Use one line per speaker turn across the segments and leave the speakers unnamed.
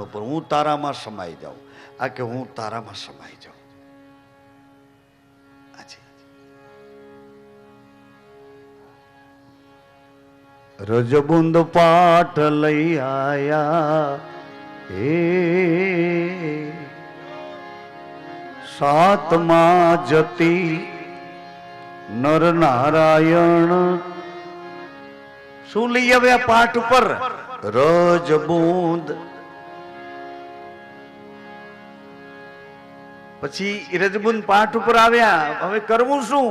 पर हूँ तारा में समाई जाऊं आ के हूँ तारा में समाई जाऊं। रजबुंद पाट लई आया हे सातमा जती नर नारायण શું લઈ આવ્યા પાઠ ઉપર રજબુંદ। પછી રજબુંદ પાઠ ઉપર આવ્યા, હવે કરવું શું?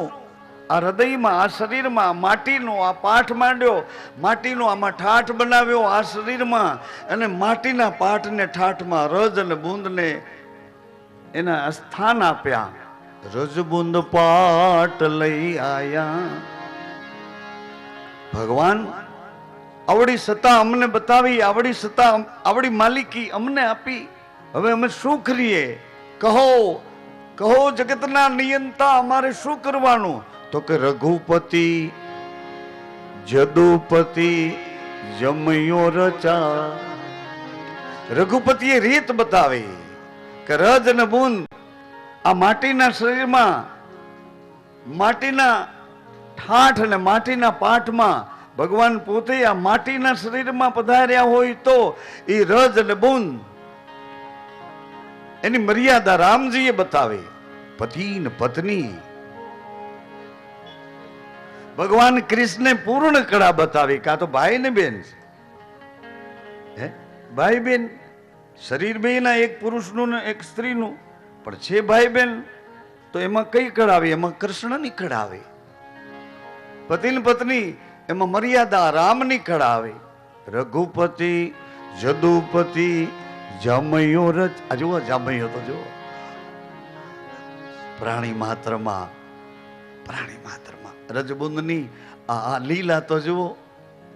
આ હૃદયમાં આ શરીરમાં માટીનો આ પાઠ માંડ્યો, માટીનો આમાં ઠાઠ બનાવ્યો આ શરીરમાં, અને માટીના પાઠને ઠાઠમાં રજ અને બુંદને એના સ્થાન આપ્યા। રજબુંદ પાઠ લઈ આયા। ભગવાન આવડી સત્તા અમને બતાવી, આવડી સત્તા આવડી માલિકી અમને આપી, હવે અમે શું કરીએ? કહો કહો જગતના નિયંતા, અમારે શું કરવાનું? તો કે રઘુપતિ જદુપતિ જમયો રચા। રઘુપતિએ રીત બતાવી કે રજ અને બુંદ આ માટીના શરીરમાં માટીના ઠાઠ અને માટીના પાઠમાં ભગવાન પોતે આ માટીના શરીરમાં પધાર્યા હોય તો એ રજ અને બુંદ એની મર્યાદા રામજીએ બતાવી। પતિ ને પત્ની ભગવાન કૃષ્ણે પૂર્ણ કળા બતાવી। કા તો ભાઈ ને બેન છે, ભાઈ બેન શરીર બે ના, એક પુરુષનું ને એક સ્ત્રીનું, પણ છે ભાઈ બેન તો એમાં કઈ કળા આવી? એમાં કૃષ્ણની કળા આવી। પતિ ને પત્ની એમાં મર્યાદા રામની કળા આવી। રઘુપતિ જદુપતિ જમયો રચ। આ જુઓ જમયો તો જુઓ, પ્રાણી માત્રમાં રજબુંદની આ લીલા તો જુઓ,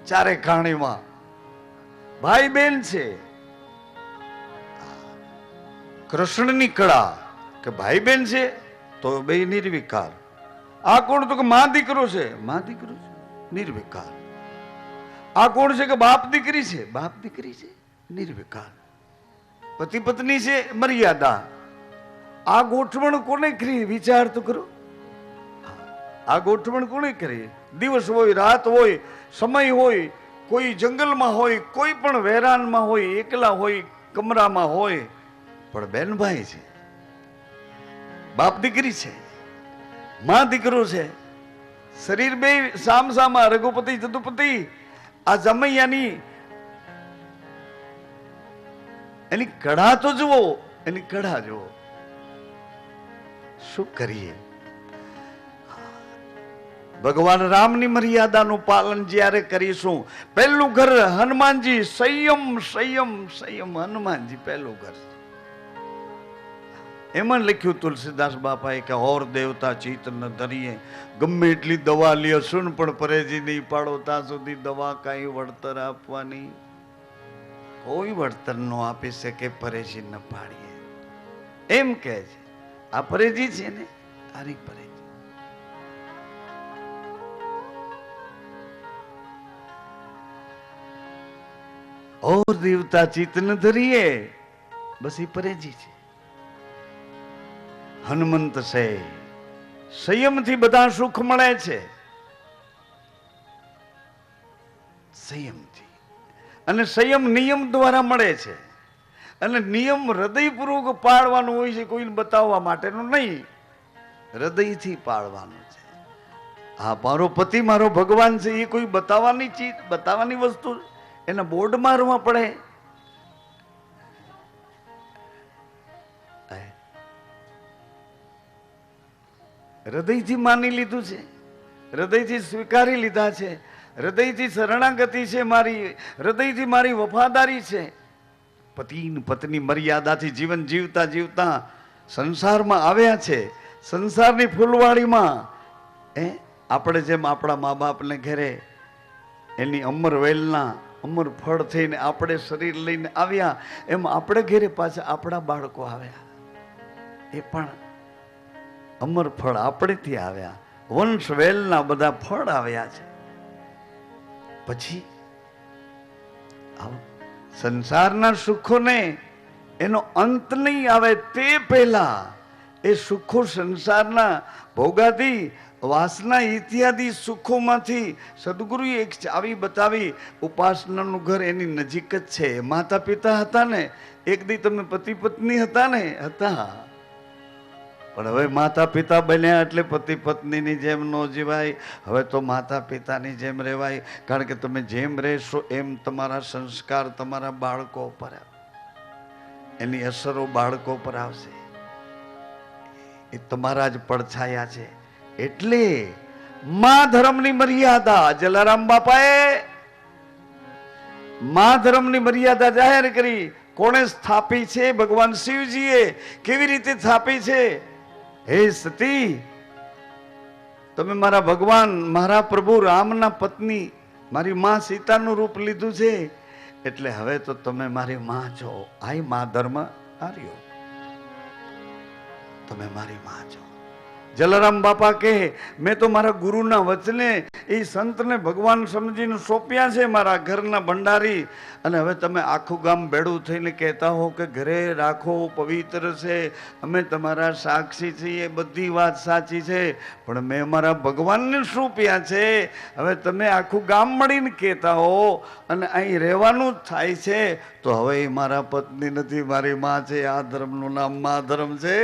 ચારે ખાણીમાં ભાઈ બેન છે। કૃષ્ણની કળા કે ભાઈ બેન છે તો બે નિર્વિકાર। આ કોણ? તો કે માં દીકરો છે, માં દીકરો છે નિર્વિકાર। આ કોણ છે? કે બાપ દીકરી છે, બાપ દીકરી છે નિર્વિકાર। પતિ પત્ની છે મર્યાદા। આ ગોઠવણ કોને કરી? વિચાર તો કરો, આ ગોઠવણ કોને કરી? દિવસ હોય, રાત હોય, સમય હોય, કોઈ જંગલમાં હોય, કોઈ પણ વેરાનમાં હોય, એકલા હોય, કમરામાં હોય, પણ બેન ભાઈ છે, બાપ દીકરી છે, માં દીકરો છે, શરીર બે સામ સામા। રઘુપતિ જદુપતિ આ જમૈયાની એની કળા તો જુઓ, એની કળા જુઓ। શું કરીએ? ભગવાન રામની મર્યાદાનું પાલન જ્યારે કરીશું, પહેલું ઘર હનુમાનજી, સંયમ સંયમ સંયમ, હનુમાનજી પહેલું ઘર। એમાં લખ્યું તુલસીદાસ બાપાએ કે ઓર દેવતા ચિત્ત ન ધરીએ, ગમે એટલી દવા લ્યો સુન પણ પરેજી નહીં પાડો, ત્યાં સુધી દવા કઈ વળતર આપવાની કોઈ વળતર નો આપી શકે, પરેજી ન પાડીએ એમ કે છે। આ પરેજી છે ને, આરી પરેજી। ઓર દેવતા ચિત્ત ન ધરીએ, બસ એ પરેજી છે। હનુમંત છે, સંયમથી બધા સુખ મળે છે, સંયમથી। અને સંયમ નિયમ દ્વારા મળે છે, અને નિયમ હૃદયપૂર્વક પાળવાનું હોય છે, કોઈને બતાવવા માટેનું નહીં, હૃદયથી પાળવાનું છે। હા, મારો પતિ મારો ભગવાન છે એ કોઈ બતાવવાની ચીજ, બતાવવાની વસ્તુ એના બોર્ડ મારવા પડે? હૃદયથી માની લીધું છે, હૃદયથી સ્વીકારી લીધા છે, હૃદયથી શરણાગતિ છે મારી, હૃદયથી મારી વફાદારી છે। પતિ પત્ની મર્યાદાથી જીવન જીવતા જીવતા સંસારમાં આવ્યા છે। સંસારની ફૂલવાડીમાં આપણે જેમ આપણા મા બાપને ઘરે એની અમર વેલના અમર ફળ થઈને આપણે શરીર લઈને આવ્યા, એમ આપણે ઘરે પાછા આપણા બાળકો આવ્યા, એ પણ અમર ફળ આપણેથી આવ્યા, વંશ વેલના બધા ફળ આવ્યા છે। પછી સંસારના સુખોને એનો અંત નહીં આવે તે પહેલા એ સુખો સંસારના ભોગાદી વાસના ઇત્યાદિ સુખોમાંથી સદગુરુએ એક ચાવી બતાવી. ઉપાસનાનું ઘર એની નજીક જ છે. માતા પિતા હતા ને, એક દી તમે પતિ પત્ની હતા ને, હતા, પણ હવે માતા પિતા બન્યા એટલે પતિ પત્નીની જેમ ન જીવાય. હવે તો માતા પિતાની જેમ રહેવાય. કારણ કે તમે જેમ રહેશો એમ તમારા સંસ્કાર તમારા બાળકો પર એની અસરો બાળકો પર આવશે. એ તમારા જ પડછાયા છે. એટલે મા ધર્મની મર્યાદા જલારામ બાપાએ મા ધર્મની મર્યાદા જાહેર કરી. કોણે સ્થાપી છે? ભગવાન શિવજીએ. કેવી રીતે સ્થાપી છે? હે સતી, તમે મારા ભગવાન મારા પ્રભુ રામના પત્ની મારી મા સીતાનું રૂપ લીધું છે, એટલે હવે તો તમે મારી મા છો. આય મા ધર્મ આર્યો, તમે મારી મા છો. જલારામ બાપા કહે, મેં તો મારા ગુરુના વચને એ સંતને ભગવાન સમજીને સોંપ્યા છે, મારા ઘરના ભંડારી. અને હવે તમે આખું ગામ ભેડું થઈને કહેતા હો કે ઘરે રાખો, પવિત્ર છે, અમે તમારા સાક્ષી છીએ, બધી વાત સાચી છે, પણ મેં મારા ભગવાનને સોંપ્યા છે. હવે તમે આખું ગામ મળીને કહેતા હો અને અહીં રહેવાનું જ થાય છે, તો હવે એ મારા પત્ની નથી, મારી માં છે. આ ધર્મનું નામ મા ધર્મ છે.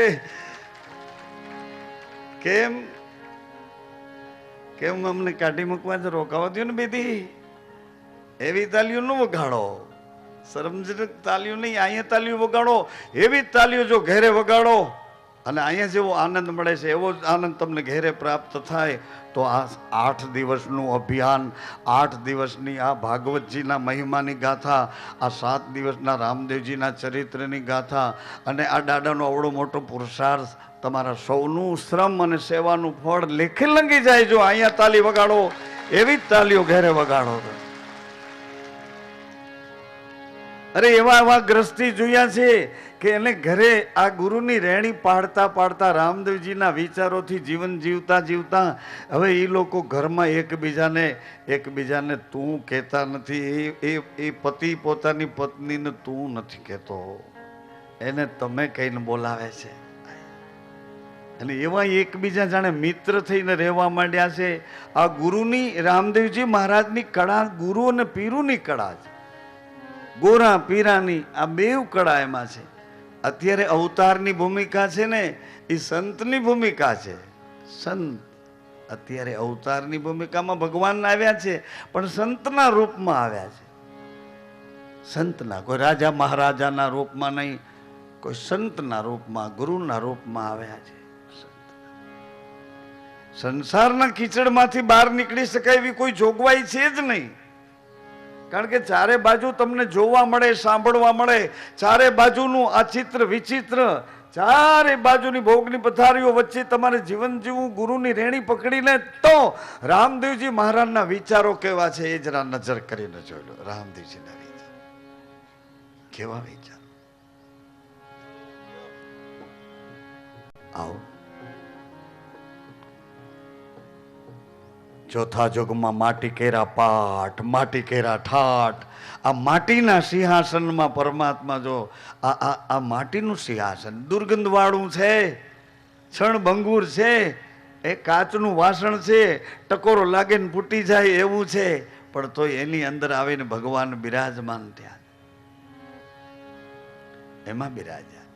કેમ કેમ અમને કાઢી મૂકવા છે? રોકાવા દો ને બેદી. એવી તાલીઓ ન વગાડો, શરમજનક તાલીઓ નહીં. અહીંયા તાલીઓ વગાડો, એવી તાલીઓ જો ઘેરે વગાડો અને અહીંયા જેવો આનંદ મળે છે એવો જ આનંદ તમને ઘેરે પ્રાપ્ત થાય. તો આ 8 દિવસનું અભિયાન, 8 દિવસની આ ભાગવતજીના મહિમાની ગાથા, આ 7 દિવસના રામદેવજીના ચરિત્રની ગાથા અને આ દાદાનો અવડો મોટો પુરુષાર્થ, તમારા સૌનું શ્રમ અને સેવાનું ફળ લેખે લંગી જાય જો અહીંયા તાલી વગાડો. એવી જ તાલીઓ ઘેરે વગાડો. અરે એવા એવા ગ્રસ્તી જોયા છે કે એને ઘરે આ ગુરુની રહેણી પાડતા પાડતા રામદેવજીના વિચારોથી જીવન જીવતા જીવતા હવે એ લોકો ઘરમાં એકબીજાને તું કહેતા નથી. એ પતિ પોતાની પત્નીને તું નથી કહેતો, એને તમે કહીને બોલાવે છે. અને એવા એકબીજા જાણે મિત્ર થઈને રહેવા માંડ્યા છે. આ ગુરુની, રામદેવજી મહારાજની કળા, ગુરુ અને પીરુની કળા છે. ગોરા પીરાની આ બેવ કળા એમાં છે. અત્યારે અવતારની ભૂમિકા છે ને એ સંતની ભૂમિકા છે. સંત અત્યારે અવતારની ભૂમિકામાં ભગવાન આવ્યા છે, પણ સંતના રૂપમાં આવ્યા છે. સંતના, કોઈ રાજા મહારાજાના રૂપમાં નહીં, કોઈ સંતના રૂપમાં, ગુરુના રૂપમાં આવ્યા છે. સંસારના કીચડમાંથી બહાર નીકળી શકાય એવી કોઈ જોગવાઈ છે જ નહીં. કારણ કે ચારે બાજુ તમને જોવા મળે, સાંભળવા મળે, ચારે બાજુનું આ ચિત્ર વિચિત્ર, ચારે બાજુની ભોગની પથારીઓ વચ્ચે તમારે જીવન જીવવું, ગુરુની રેણી પકડીને. તો રામદેવજી મહારાજના વિચારો કેવા છે એ જરા નજર કરીને જોઈ લો. રામદેવજીના વિચાર કેવા વિચાર. આવો ચોથા યુગમાં માટી કેરા પાઠ, માટી કેરા ઠાઠ. આ માટીના સિંહાસનમાં પરમાત્મા જો આ માટીનું સિંહાસન દુર્ગંધવાળું છે, ક્ષણભંગુર છે, એ કાચનું વાસણ છે, ટકોરો લાગે ને ફૂટી જાય એવું છે, પણ તો એની અંદર આવીને ભગવાન બિરાજમાન થયા. એમાં બિરાજ્યા.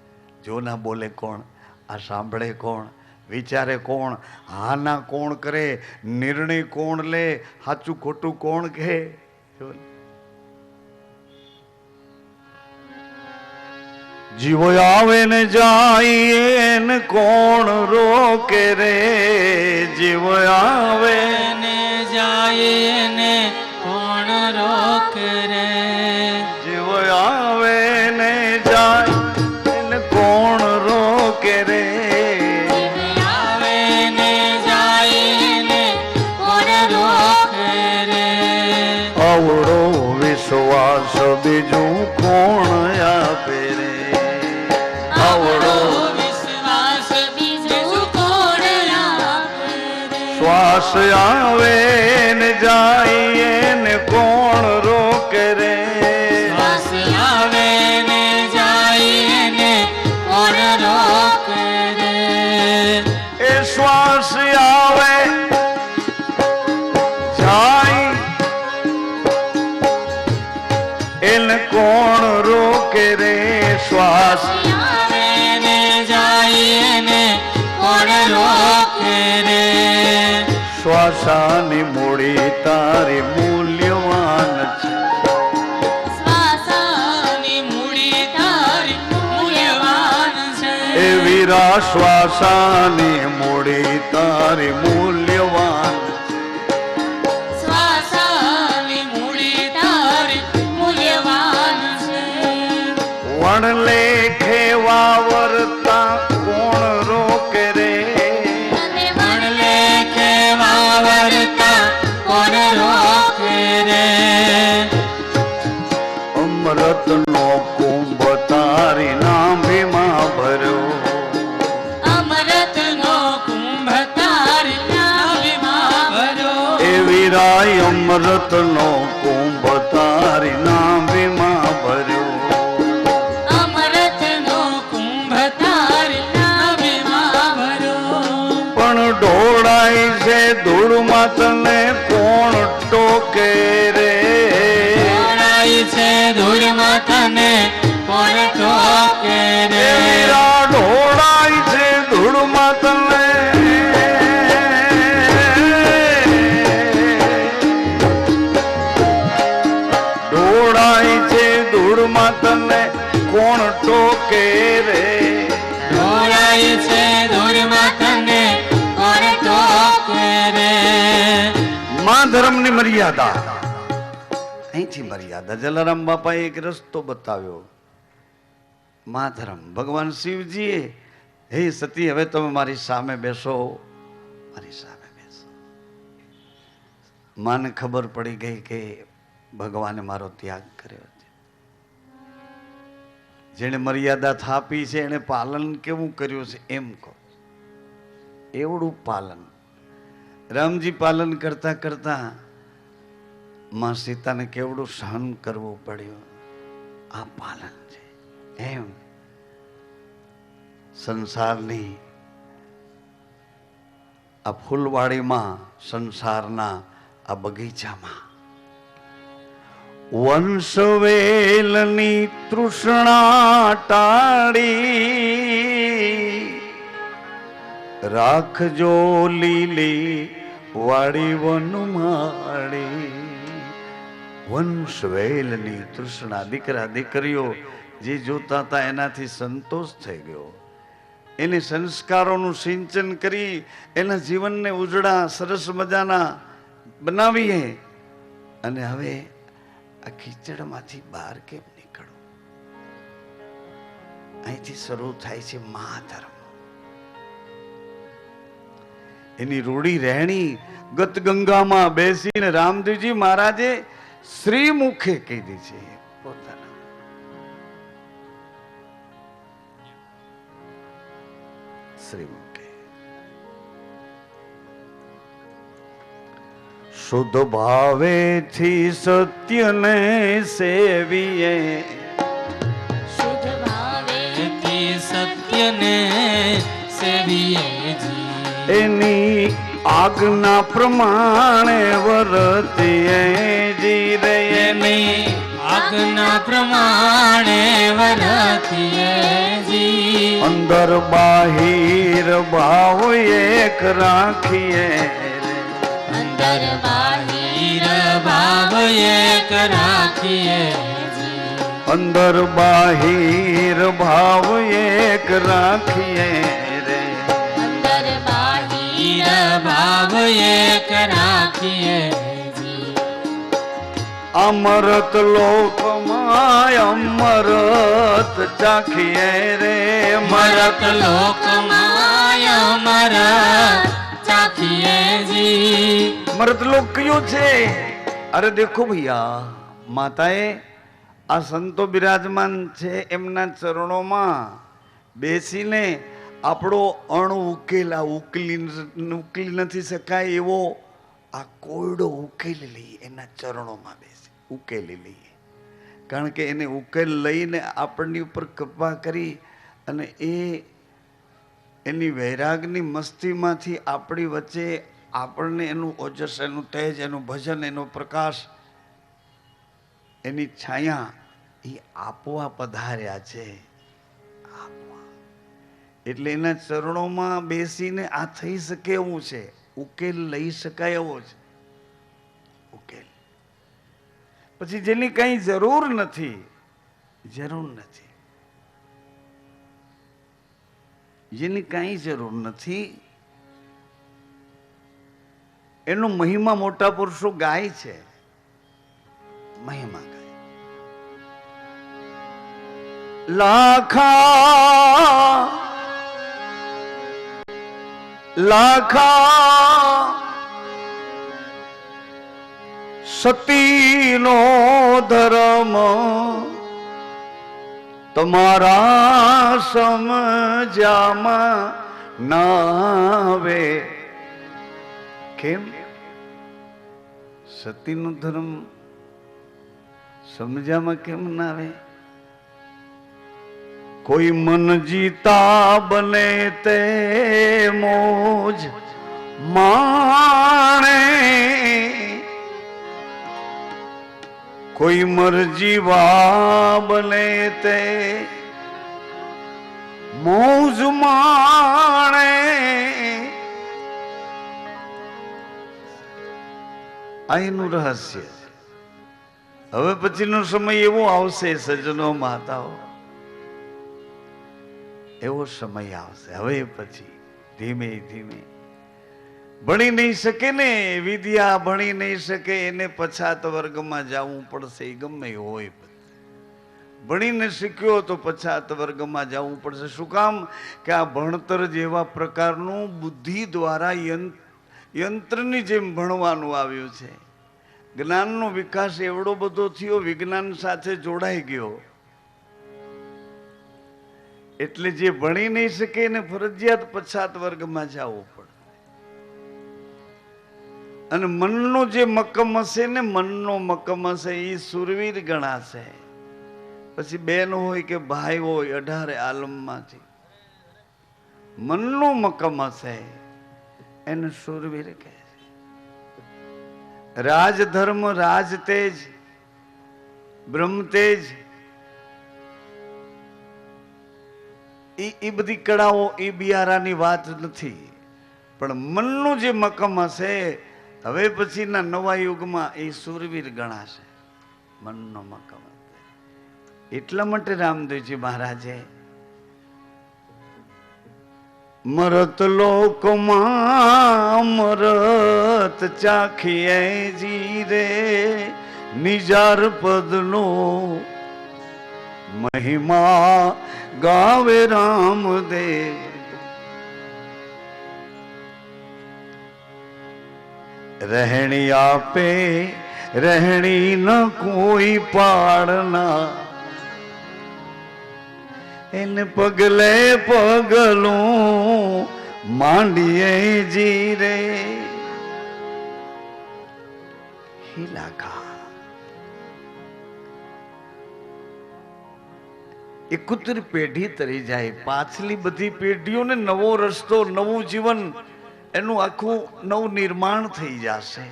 જો ના બોલે કોણ, આ સાંભળે કોણ, વિચારે કોણ, હા ના કોણ કરે, નિર્ણય કોણ લે, સાચું ખોટું કોણ કહે. જીવો આવે ને જાય ને કોણ રોકે રે, જીવો આવે
ને જાય ને કોણ રોકે રે,
જીવો આવે ને જાય ને કોણ રોકે રે, વિશ્વાસ બીજું કોણ આપે રે, આવડો
વિશ્વાસ બીજું કોણ આપે રે,
શ્વાસ આવે ને જાય ને કોણ રોકે રે,
શ્વાસ
ને કોણ રોકે રે શ્વાસ
આવે ને જાય ને કોણ રોકે રે
શ્વાસાની મૂડી તારી મૂલ્યવાન છે
શ્વાસની મૂડી તારી મૂલ્યવાન છે
એ વીરા શ્વાસાની મૂડી તારી મૂલ્યવાન
શ્વાસની મૂડી તારી મૂલ્યવાન છે
વણ લેખે વાવરતા કોણ રોકે રે
તને વણ લેખે વાવરતા કોણ રોકે રે
અમૃતનો કુંભ તારી નાભીમાં ભર્યો
અમૃતનો કુંભ તારી નાભીમાં ભર્યો
એ વીરાય અમૃતનો કુંભ તારી નાભીમાં ભર્યો
અમૃતનો કુંભ તારી નાભીમાં ભર્યો
પણ ઢોળાય છે ધૂળમાં તને કોણ ટોકે રે
ઢોળાય છે ધૂળમાં તને કોણ ટોકે રે
એ વીરા ઢોળાય છે ધૂળમાં તને ઢોળાય છે ધૂળમાં તને કોણ ટોકે રે
ઢોળાય છે ધૂળમાં તને કોણ ટોકે રે
માં ધર્મની મર્યાદા અહીંથી મર્યાદા જલારામ બાપાએ એક રસ્તો બતાવ્યો માં ધર્મ ભગવાન શિવજીએ હે સતી હવે તમે મારી સામે બેસો મારી સામે બેસો માને ખબર પડી ગઈ કે ભગવાને મારો ત્યાગ કર્યો છે જેણે મર્યાદા થાપી છે એને પાલન કેવું કર્યું છે એમ કહો એવડું પાલન રામજી પાલન કરતા કરતા માં સીતાને કેવડું સહન કરવું પડ્યું આ પાલન છે એમ સંસારની આ ફૂલવાડીમાં સંસારના આ બગીચામાં વંશવેલની તૃષ્ણા ટાળી રાખજો લીલી વાડી વનમાળી વંશવેલની તૃષ્ણા દીકરા દીકરીઓ જે જોતા હતા એનાથી સંતોષ થઈ ગયો એને સંસ્કારોનું સિંચન કરી એના જીવનને ઉજળા સરસ મજાના બનાવીએ અને હવે આ કીચડમાંથી બહાર કેમ નીકળો અહીંથી શરૂ થાય છે મહાધર્મ એની રૂડી રહેણી ગત ગંગામાં બેસીને રામદેવજી મહારાજે શ્રી મુખે કીધી છે પોતાના શ્રી મુખે શુદ્ધ ભાવેથી સત્યને સેવીએ
શુદ્ધ ભાવેથી સત્યને સેવીએ જી
એની આજ્ઞા પ્રમાણે વર્તીએ જી રે
એની આજ્ઞા પ્રમાણે વર્તીએ જી
અંદર બાહિર ભાવ એક રાખીએ
અંદર બાહિર ભાવ એક રાખીએ જી
અંદર બાહિર ભાવ એક રાખીએ રે
અંદર બાહિર ભાવ એક રાખીએ જી
અમૃત લોકમાં અમૃત ચાખીએ રે
મરત લોકમાં અમર ચાખીએ જી
મૃતલોક કયું છે અરે દેખો ભૈયા માતાએ આ સંતો બિરાજમાન છે એમના ચરણોમાં બેસીને આપણો અણ ઉકેલ આ ઉકેલી નથી શકાય એવો આ કોયડો ઉકેલી લઈએ એના ચરણોમાં બેસી ઉકેલી લઈએ કારણ કે એને ઉકેલ લઈને આપણની ઉપર કૃપા કરી અને એની વૈરાગની મસ્તીમાંથી આપણી વચ્ચે આપણને એનું ઓજસ એનું તેજ એનું ભજન એનો પ્રકાશ એની છાયા એ આપવા પધાર્યા છે. આપવા. એટલે એના ચરણોમાં બેસીને આ થઈ શકે એવું છે, ઉકેલ લઈ શકાય એવો છે. ઉકેલ પછી જેની કઈ જરૂર નથી, જરૂર નથી, જેની કઈ જરૂર નથી, એનો મહિમા મોટા પુરુષો ગાય છે. મહિમા ગાય. લાખા સતીનો ધર્મ તમારા સમજામાં નાવે. કેમ? સતીનો ધર્મ સમજામાં કેમ ના આવે? કોઈ મન જીતા બને તે મોજ માણે, કોઈ મરજીવા બને તે મોજ માણે. આ એનું રહસ્ય. હવે પછીનો સમય એવો આવશે સજ્જનો માતાઓ, એવો સમય આવશે. હવે પછી ધીમે ધીમે ભણી નહીં શકે ને, વિદ્યા ભણી નહીં શકે, એને પછાત વર્ગમાં જવું પડશે. ગમે હોય, ભણીને શીખ્યો તો પછાત વર્ગમાં જવું પડશે. શું કામ? કે આ ભણતર જેવા પ્રકારનું બુદ્ધિ દ્વારા યંત્રની જેમ ભણવાનું આવ્યું છે. જ્ઞાનનો વિકાસ એવડો બધો થયો, વિજ્ઞાન સાથે જોડાઈ ગયો. એટલે જે ભણી નહીં શકે એને ફરજિયાત પછાત વર્ગમાં જવું પડે. અને મનનો જે મક્કમ હશે ને, મનનો મક્કમ હશે, એ સુરવીર ગણાશે. પછી બેન હોય કે ભાઈ હોય, 18 આલમમાંથી મનનો મક્કમ હશે એને સુરવીર કહે. રાજધર્મ, રાજતેજ, બ્રહ્મતેજ, એ બધી કળાઓ એ બિયારાની વાત નથી. પણ મનનું જે મક્કમ હશે, હવે પછીના નવા યુગમાં એ સુરવીર ગણાશે. મનનો મક્કમ. એટલા માટે રામદેવજી મહારાજે મરત લોકમાં મરત ચાખીએ જીરે, નિજાર પદનો મહિમા ગાવે રામદેવ. રહેણી આપે રહેણી ન કોઈ પાડના, એને પગલે પગલું માંડીએ જીરે. હિલાકા એકુતરી પેઢી તરી જાય, પાછલી બધી પેઢીઓને નવો રસ્તો, નવું જીવન, એનું આખું નવું નિર્માણ થઈ જશે.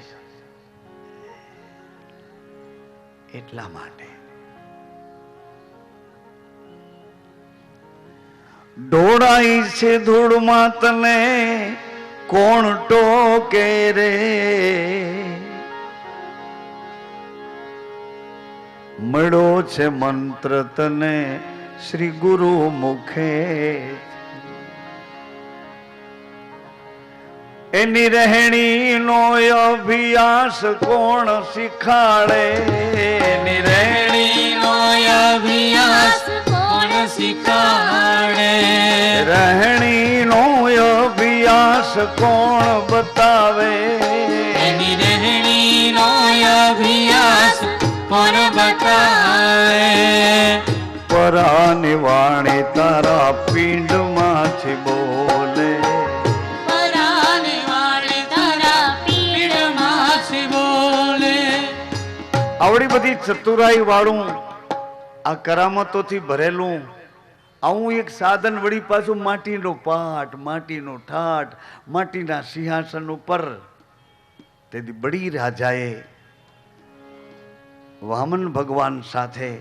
એટલા માટે ઢોળાઈ છે ધૂળમાં તને કોણ ટોકે રે, મળ્યો છે મંત્ર તને શ્રી ગુરુ મુખે. એની રહેણી નો અભ્યાસ કોણ શીખાડે, એની રહેણી નો
અભ્યાસ કોણ શીખાડે,
રહેણી નો અભ્યાસ કોણ બતાવે,
એની રહેણી નો અભ્યાસ કોણ બતાવે.
પરાની વાણી તારા પિંડમાંથી બોલે,
પરાની વાણી તારા પીડમાંથી બોલે.
આવડી બધી ચતુરાઈ વાળું, આ કરામતોથી ભરેલું આવું એક સાધન વળી પાછું માટીનો પાટ, માટીનો ઠાઠ, માટીના સિંહાસન ઉપર. તેથી બડી રાજાએ વામન ભગવાન સાથે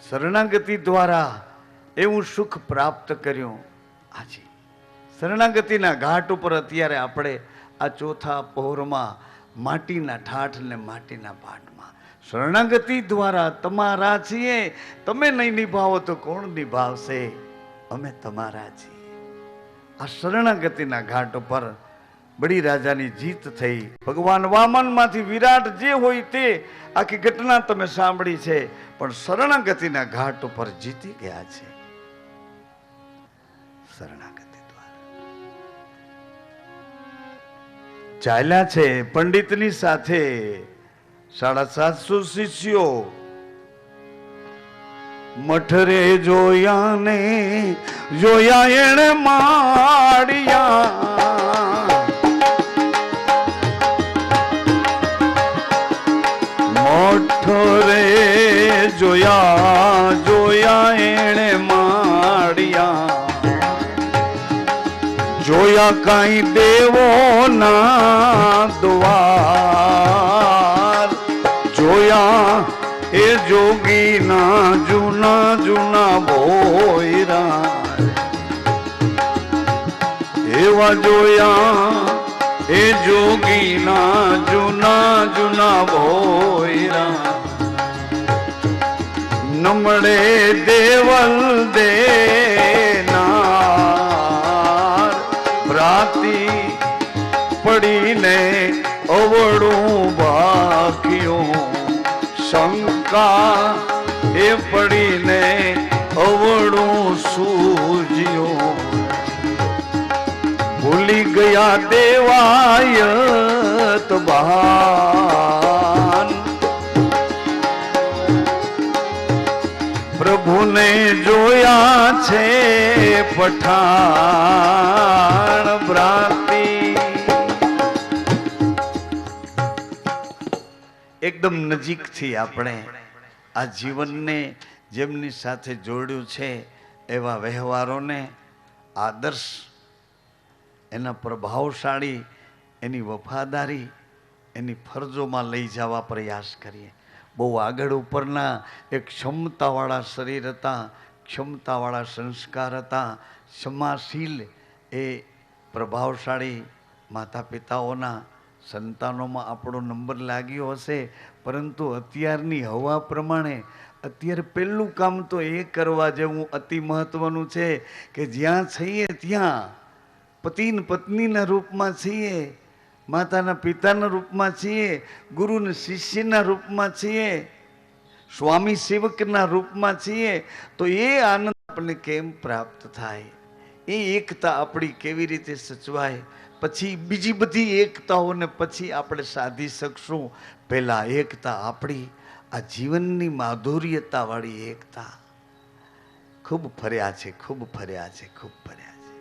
શરણાગતિ દ્વારા એવું સુખ પ્રાપ્ત કર્યું. આજે શરણાગતિના ઘાટ ઉપર અત્યારે આપણે આ ચોથા પહોરમાં માટીના ઠાઠ ને માટીના પાટમાં શરણાગતિ દ્વારા તમારા છીએ. તમે નહીં નિભાવો તો કોણ નિભાવશે? અમે તમારા છીએ. આ શરણાગતિના ઘાટ ઉપર બડી રાજાની જીત થઈ. ભગવાન વામનમાંથી વિરાટ જે હોય તે આખી ઘટના તમે સાંભળી છે, પણ શરણાગતિના ઘાટ ઉપર જીતી ગયા છે. શરણાગતિ દ્વારા ચાલ્યા છે પંડિતની સાથે 750 શિષ્યો. મઠરે જોયા ને જોયા એણે માડિયા. મઠરે જોયા જોયા એણે માડિયા. જોયા કઈ દેવો ના દ્વાર. જોયા એ જોગી ના જૂના જૂના ભોયરા. એવા જોયા એ જોગી ના જૂના જૂના ભોયરા. નમળે દેવલ દેનાર. પ્રાતી પડીને અવળું ભાગ્યું. શંકા એ પડીને અવળું સૂજ્યું. ભૂલી ગયા દેવાયત ભાન. પ્રભુને જોયા છે પઠાણ. ભ્રાંતિ એકદમ નજીકથી આપણે આ જીવનને જેમની સાથે જોડ્યું છે એવા વ્યવહારોને આદર્શ, એના પ્રભાવશાળી, એની વફાદારી, એની ફરજોમાં લઈ જવા પ્રયાસ કરીએ. બહુ આગળ ઉપરના એક ક્ષમતાવાળા શરીર હતા, ક્ષમતાવાળા સંસ્કાર હતા, ક્ષમાશીલ એ પ્રભાવશાળી માતા પિતાઓના સંતાનોમાં આપણો નંબર લાગ્યો હશે. પરંતુ અત્યારની હવા પ્રમાણે અત્યારે પહેલું કામ તો એ કરવા જેવું અતિ મહત્વનું છે કે જ્યાં છીએ ત્યાં પતિ ને પત્નીના રૂપમાં છીએ, માતાના પિતાના રૂપમાં છીએ, ગુરુ ને શિષ્યના રૂપમાં છીએ, સ્વામી સેવકના રૂપમાં છીએ. તો એ આનંદ આપણને કેમ પ્રાપ્ત થાય? એ એકતા આપણી કેવી રીતે સચવાય? પછી બીજી બધી એકતાઓને પછી આપણે સાધી શકશું. પહેલા એકતા આપણી આ જીવનની માધુર્યતાવાળી એકતા. ખૂબ ફર્યા છે, ખૂબ ફર્યા છે, ખૂબ ફર્યા છે.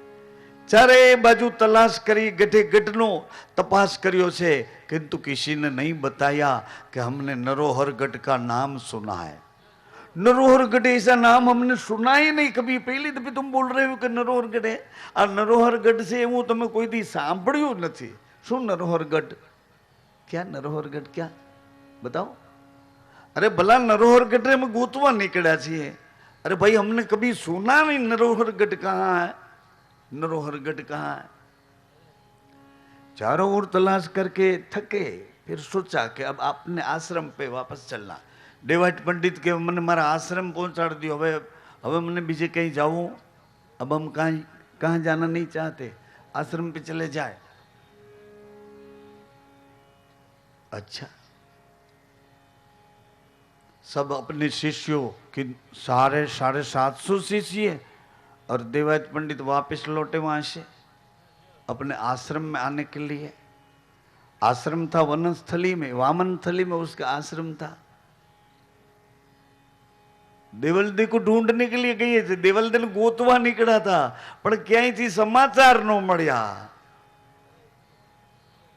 ચારે બાજુ તલાશ કરી, ગઢે ગઢનો તપાસ કર્યો છે, किंतु किसी ने नहीं बताया कि हमने नरोहर गढ़ का नाम सुना है. नरोहर गढ़ ऐसा नाम हमने सुना ही नहीं कभी. पहली दफे तुम बोल रहे हो कि नरोहर गढ़ है. आ नरोहर गढ़ से હું તમે કોઈ દી સાંભળ્યું નથી. શું નરોહર ગઢ? क्या नरोहर गढ़? क्या बताओ? अरे भला नरोहर गढ़ में गोतवा निकला છીએ. अरे भाई हमने कभी सुना नहीं. नरोहर गढ़ कहाँ है? नरोहर गढ़ कहाँ है? चारों ओर तलाश करके थके, फिर सोचा कि अब आपने आश्रम पे वापस चलना. डेवाइट पंडित के मैंने मारा आश्रम पहुंचाड़ दियो. હવે મને બીજે कहीं जाऊं. अब हम कहाँ जाना नहीं चाहते, आश्रम पे चले जाए. अच्छा, सब अपने शिष्यों की 750 शिष्य और देवायत पंडित वापस लौटे वहां से अपने आश्रम में आने के लिए. आश्रम था वनस्थली में, वामन थली में उसका आश्रम था. देवलदे को ढूंढने के लिए गए थे. देवलदे ने गोतवा निकला था, पर क्यांयथी समाचार न મળ્યા.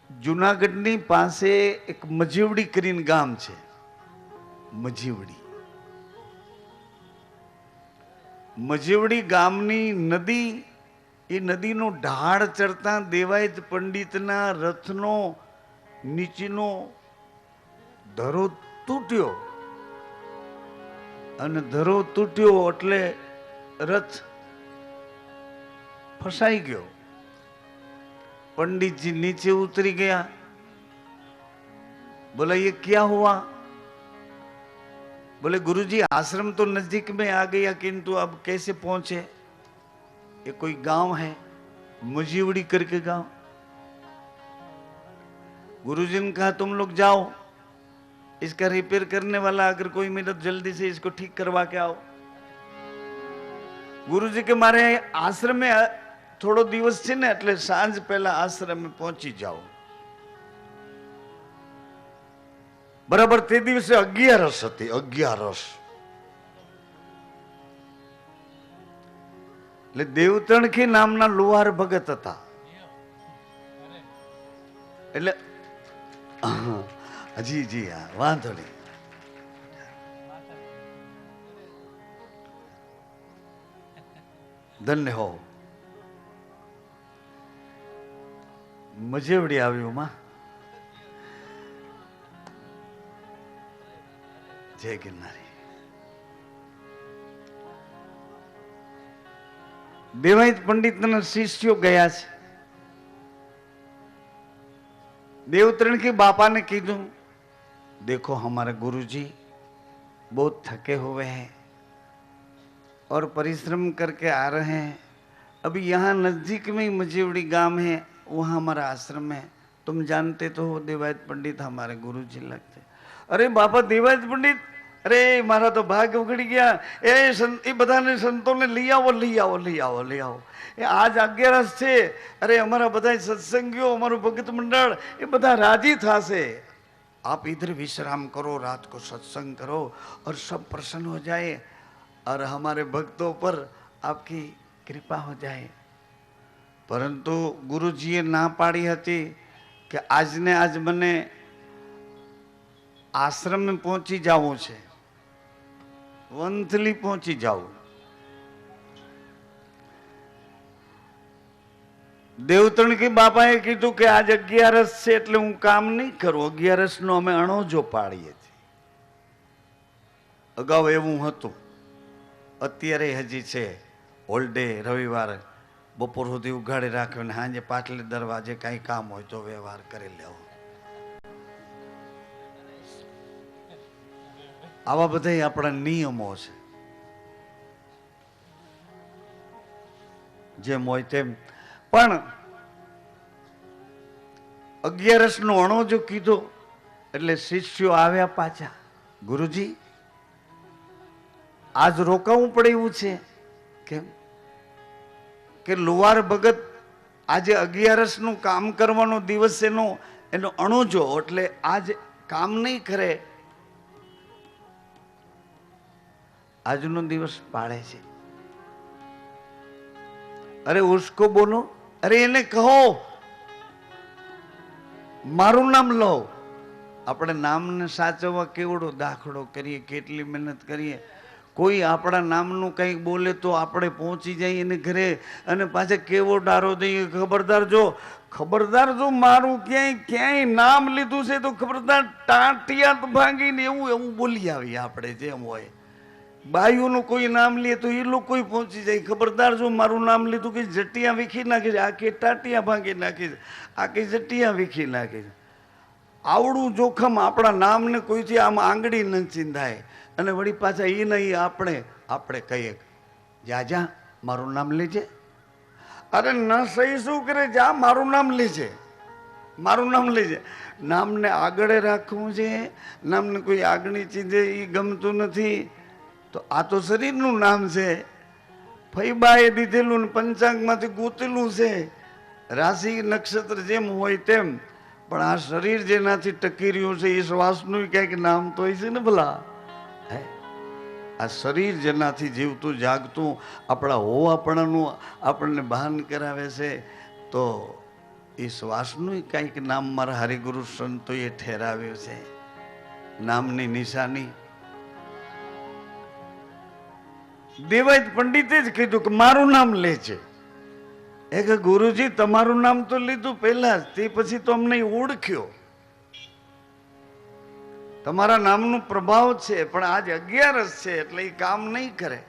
જુનાગઢની પાસે એક મજીવડી કરીને ગામ છે. મજીવડી, મજીવડી ગામની નદી, એ નદીનો ઢાળ ચડતા દેવાયત પંડિતના રથનો નીચેનો ધરો તૂટ્યો. અને ધરો તૂટ્યો એટલે રથ ફસાઈ ગયો. पंडित जी नीचे उतरी गया. बोला ये क्या हुआ? बोले गुरुजी आश्रम तो नजदीक में आ गया किंतु अब कैसे पहुंचे? ये कोई गांव है, मुजीवड़ी करके गांव. गुरुजी ने कहा तुम लोग जाओ, इसका रिपेयर करने वाला अगर कोई मिले तो जल्दी से इसको ठीक करवा के आओ. गुरुजी के मारे आश्रम में થોડો દિવસ છે ને એટલે સાંજ પહેલા આશ્રમે પહોંચી જાઓ. બરાબર તે દિવસે 11 હતી. 11 એટલે દેવતણખી નામના લુહાર ભગત હતા. એટલે જી હા વાંધો નહીં. ધન્ય હો. મજેવડી આવ્યું માં. જય ગિરનારી. દેવાયત પંડિતના શિષ્યો ગયા છે. देवतरण के बापा ने कीधु देखो हमारे गुरुजी बहुत थके हुए हैं और परिश्रम करके आ रहे हैं. अभी यहाँ नजदीक में ही मजेवड़ी गांव है, वहाँ हमारा आश्रम है. तुम जानते तो हो देवायत पंडित हमारे गुरुजी लगते. अरे बापा देवायत पंडित, अरे मारा तो भाग्य उगड़ी गया. ये बधा ने संतों ने लिया वो लिया वो लिया वो लिया वो आज 11 છે. अरे हमारा બધા सत्संगियों हमाરું भक्त मंडल ये બધા राजी था से. आप इधर विश्राम करो, रात को सत्संग करो और सब प्रसन्न हो जाए और हमारे भक्तों पर आपकी कृपा हो जाए. परंतु गुरुजीए ना पाड़ी હતી કે આજને આજ મને આશ્રમ में પહોંચી જાવું છે, વંથલી પહોંચી જાવું. દેવતણ કે બાપાએ કીધું કે આજ 11 છે એટલે હું કામ નહીં કરું. 11 નો અમે અણોજો પાડીએ છીએ. અગાઉ એવું હતું, અત્યારે હજી છે. હોલડે રવિવાર બપોર સુધી ઉઘાડી રાખ્યો ને સાંજે પાટલે દરવાજે કઈ કામ હોય તો વ્યવહાર કરી લેવો. આવા બધા આપણા નિયમો છે. જેમ હોય તેમ. પણ 11 નો અણોજો કીધો એટલે શિષ્યો આવ્યા પાછા. ગુરુજી આજ રોકાવું પડે એવું છે. કેમ કે લુવાર ભગત આજે 11 નું કામ કરવાનો દિવસ એનો અણોજો એટલે આજ કામ નહીં કરે. આજનો દિવસ પાળે છે. અરે ઉસકો બોલો, અરે એને કહો મારું નામ લો. આપણે નામને સાચવવા કેવડો દાખલો કરીએ, કેટલી મહેનત કરીએ. કોઈ આપણા નામનું કંઈક બોલે તો આપણે પહોંચી જઈએ એને ઘરે અને પાછા કેવો ડારો દઈએ. ખબરદાર જો મારું ક્યાંય નામ લીધું છે તો ખબરદાર ટાંટિયા ભાંગીને એવું બોલી આવીએ આપણે. જેમ હોય બાયુનું કોઈ નામ લે તો એ લોકો પહોંચી જાય. ખબરદાર જો મારું નામ લીધું કે જટિયા વીખી નાખી છે, આખી ટાટિયા ભાંગી નાખી છે, આખી જટિયા વીખી નાખી છે. આવડું જોખમ આપણા નામને કોઈથી આમ આંગળી ન ચીંધાય. અને વળી પાછા એ નહીં આપણે કહીએ જા મારું નામ લેજે. અરે ન સહી શું કરે, જા મારું નામ લેજે, મારું નામ લેજે. નામને આગળ રાખવું છે, નામને કોઈ આગળની ચીજે એ ગમતું નથી. તો આ તો શરીરનું નામ છે, ફૈબાએ દીધેલું ને પંચાંગમાંથી ગોતેલું છે. રાશિ નક્ષત્ર જેમ હોય તેમ, પણ આ શરીર જેનાથી ટકી રહ્યું છે એ શ્વાસનું ક્યાંક નામ તો હોય છે ને ભલા. આ શરીર જેનાથી જીવતું જાગતું આપણા હોવાપણાનું આપણને ભાન કરાવે છે તો એ શ્વાસનું કંઈક નામ મારા હરિગુરુ સંતોએ ઠેરાવ્યું છે. નામની નિશાની દેવાયત પંડિતે જ કીધું કે મારું નામ લે છે. એ કે ગુરુજી તમારું નામ તો લીધું પહેલા જ, તે પછી તો અમને ઓળખ્યો. તમારા નામનું પ્રભાવ છે, પણ આજ 11 છે એટલે એ કામ નહીં કરે.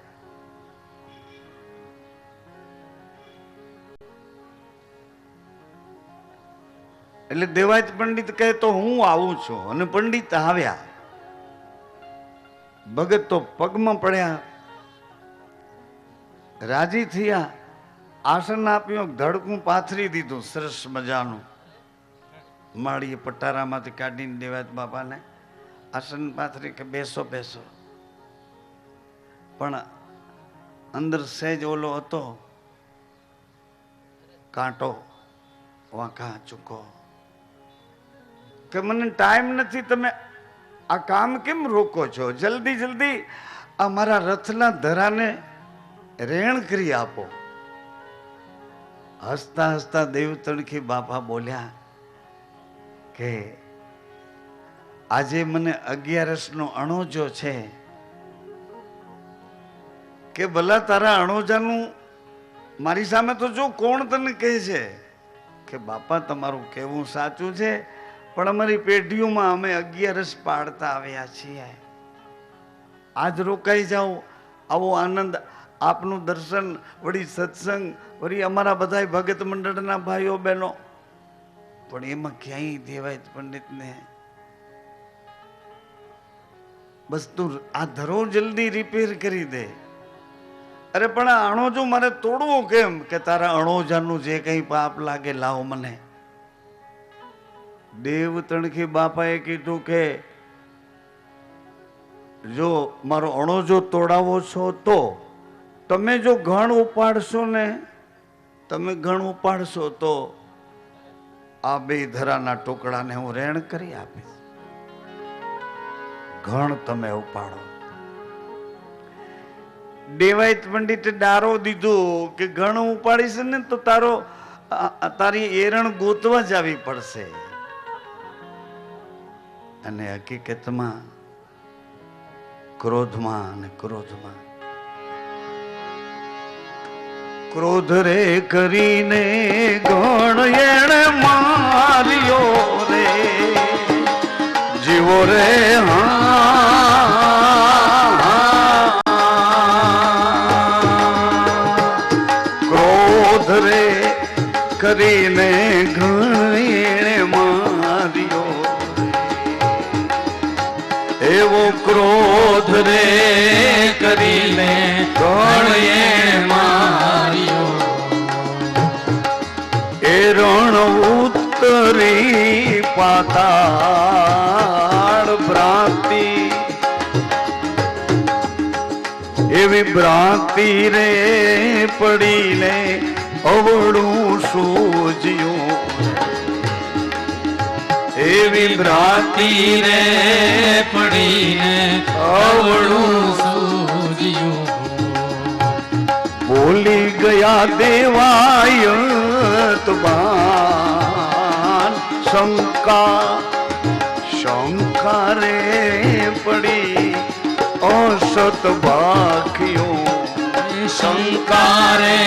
એટલે દેવાજ પંડિત કહે તો હું આવું છું, અને પંડિત આવ્યા. ભગત તો પગમાં પડ્યા, રાજી થયા, આસન આપ્યું, ધડકું પાથરી દીધું સરસ મજાનું. માળીએ પટારામાંથી કાઢીને દેવાજ બાપાને આસન પાથરી કે બેસો બેસો. પણ અંદર સહેજ ઓલો હતો કાંટો, વાંકા ચૂકો, કે મને ટાઈમ નથી, તમે આ કામ કેમ રોકો છો? જલ્દી જલ્દી આ મારા રથના ધરાને રેણ કરી આપો. હસતા હસતા દેવ તણખી બાપા બોલ્યા કે આજે મને 11 નો અણોજો છે, કે ભલા તારા અણોજાનું મારી સામે તો જો કોણ તને કહે છે કે બાપા તમારું કહેવું સાચું છે, પણ અમારી પેઢીઓમાં અમે 11 પાડતા આવ્યા છીએ. આજ રોકાઈ જાઓ, આવો આનંદ, આપનું દર્શન, વળી સત્સંગ, વળી અમારા બધા ભગત મંડળના ભાઈઓ બહેનો. પણ એમાં ક્યાંય દેવાય પંડિતને બસ તું આ ધરો જલ્દી રિપેર કરી દે. અરે પણ આ અણોજો મારે તોડવો કેમ? કે તારા અણોજાનું જે કઈ પાપ લાગે લાવો મને. દેવ તણખી બાપાએ કીધું કે જો મારો અણોજો તોડાવો છો તો તમે જો ઘણ ઉપાડશો ને, તમે ઘણ ઉપાડશો તો આ 2 ધરાના ટુકડાને હું રેણ કરી આપીશ. ઘણ તમે ઉપાડો. દેવાયત પંડિતે ડારો દીધો કે ઘણ ઉપાડીશ ને તો તારી એરણ ગોતવા જ આવી પડશે. અને હકીકતમાં ક્રોધમાં ક્રોધ રે કરીને ગણ એણે માર્યો રે, જીવો રે ક્રોધ રે કરીને ગણ એણે માર્યો, એવો ક્રોધ રે કરીને ગણ માર્યો. એ રણ ઉત્તરી પાતાળ ભ્રાંતિ, એવી ભ્રાંતિ રે પડીને અવળું સૂજ્યું. એવી ભ્રાંતિ રે
પડીને અવળું સૂજ્યું.
બોલી ગયા દેવાયત બાન, શંકા રે પડી અસત ભાખ્યો.
શંકા રે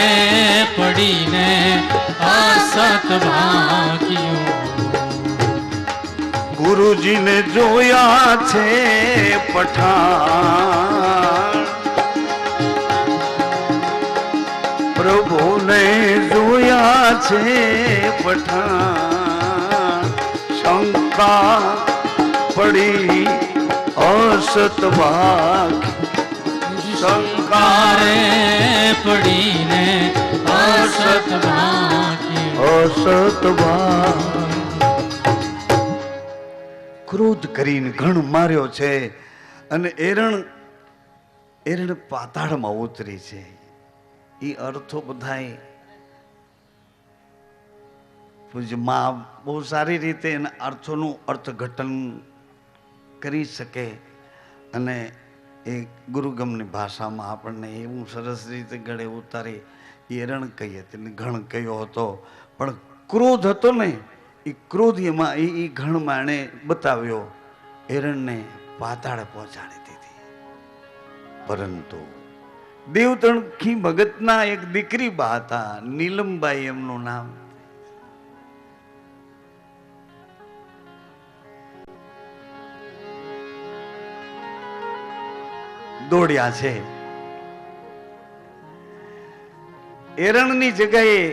પડીને અસત ભાગ્યો.
ગુરુજીને જોયા છે પઠાણ, પ્રભુને જોયા છે પઠાણ. શંકા પડી અસત ભાગ,
શંકા રે પડીને અસત ભાગ્યો.
અસત ભાગ. ક્રોધ કરીને ઘણ માર્યો છે અને એરણ પાતાળમાં ઉતરી છે. એ અર્થો બધાય પૂજ્ય માં બહુ સારી રીતે એના અર્થોનું અર્થઘટન કરી શકે, અને એ ગુરુગમની ભાષામાં આપણને એવું સરસ રીતે ગળે ઉતારી એરણ કહી હતી, ઘણ કયો હતો. પણ ક્રોધ હતો ને, એ ક્રોધ એમાં એ ઘણમાં એણે બતાવ્યો, એરણને પાતાળે પહોંચાડી દીધી. પરંતુ દેવતણખી ભગતના એક દીકરી બા હતા, નીલમબાઈ એમનું નામ. દોડ્યા છે. એરણની જગ્યાએ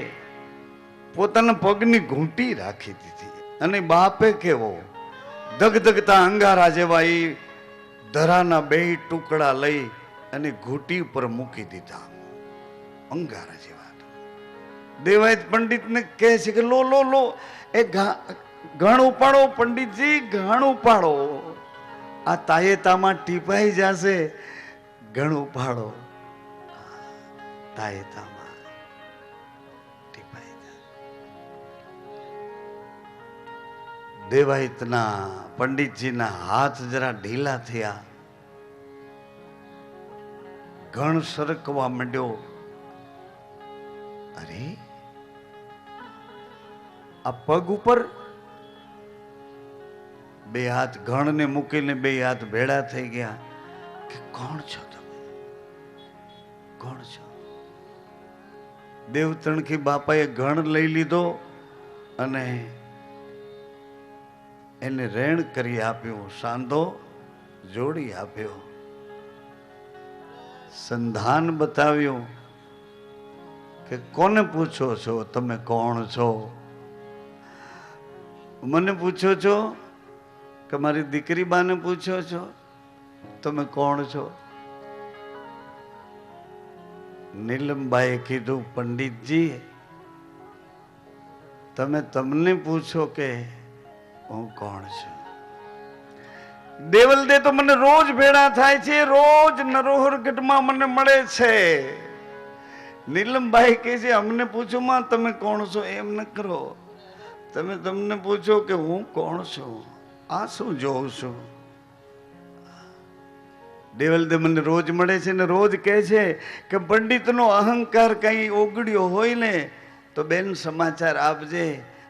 પોતાના પગની ઘૂંટી રાખી દીધી અને બાપે કેવો ધગધગતા અંગારા જેવા એ ધરાના બે ટુકડા લઈ અને ઘૂંટી ઉપર મૂકી દીધા, અંગારા જેવા. દેવાયત પંડિતને કહે છે કે લો લો લો એ ઘણ ઉપાડો પંડિતજી, ઘણ ઉપાડો, આ તાયેતામાં ટીપાઈ જશે, ઘણ ઉપાડો. તાયેતામાં ટીપાઈ જશે. દેવાયતના પંડિતજીના હાથ જરા ઢીલા થયા, ઘણ સરકવા માંડ્યો. અરે આ પગ ઉપર બે હાથ ઘણને મૂકીને બે હાથ ભેળા થઈ ગયા કે કોણ છો તમે, કોણ છો? દેવતણખી બાપાએ ઘણ લઈ લીધો અને એને રેણ કરી આપ્યું, સાંધો જોડી આપ્યો, સંધાન બતાવ્યું કે કોને પૂછો છો તમે, કોણ છો? મને પૂછો છો કે મારી દીકરી બાને પૂછો છો તમે કોણ છો? નીલમબાઈએ કીધું, પંડિતજી તમે તમને પૂછો કે હું કોણ છું. દેવલદે તો મને રોજ ભેળા થાય છે, રોજ નરોહરગઢમાં મને મળે છે. નીલમબાઈ કહે છે અમને પૂછો માં તમે કોણ છો એમ ન કરો, તમે તમને પૂછો કે હું કોણ છું, આ શું જોઉં છું. દેવલદે મને રોજ મળે છે ને રોજ કહે છે કે પંડિતનો અહંકાર કઈ ઓગળ્યો હોય ને તો બેન સમાચાર આપજે,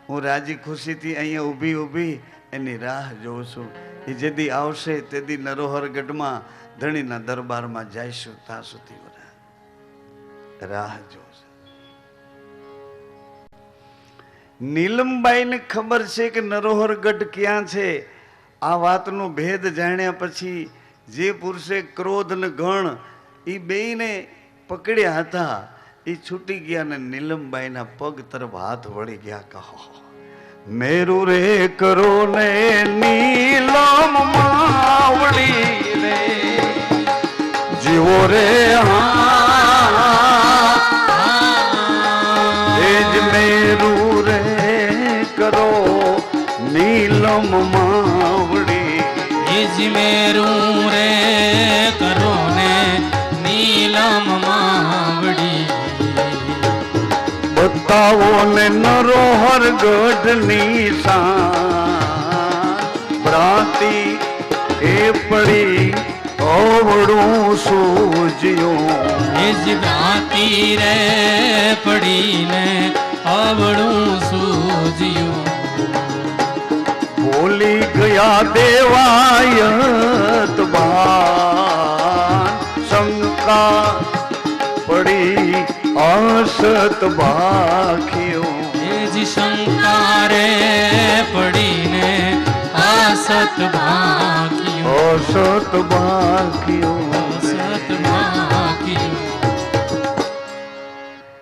હું રાજી ખુશીથી અહીંયા ઊભી ઊભી એની રાહ જોઉં છું. એ જેદી આવશે તેદી નરોહરગઢમાં ધણીના દરબારમાં જઈશું, ત્યાં સુધી રાહ જોશે. નીલમબાઈને ખબર છે કે નરોહરગઢ ક્યાં છે. આ વાતનો ભેદ જાણ્યા પછી જે પુરુષે ક્રોધ ને ગણ એ બેયને પકડ્યા હતા એ છૂટી ગયા ને નીલમબાઈના પગ તરફ હાથ વળી ગયા. કહો મેરુ રે કરો ને નીલમ માવડી રે જીવો રે મેરુ રે કરો નીલમ માવડી,
એજ મેરુ રે કરો ને નીલમ માવડી.
બતાવો ને નરોહરગઢ ની શાન, ભ્રાંતિ એ પડી અવળું સૂજ્યું.
એજ ભ્રાંતિ રે પડીને અવળું સૂજ્યું.
ભૂલી ગયા દેવાયત બાન, શંકા પડી અસત ભાખ્યું.
એજ શંકા રે પડીને અસત ભાગ્યું,
અસત ભાખ્યું.
અસત ભાગ્યું.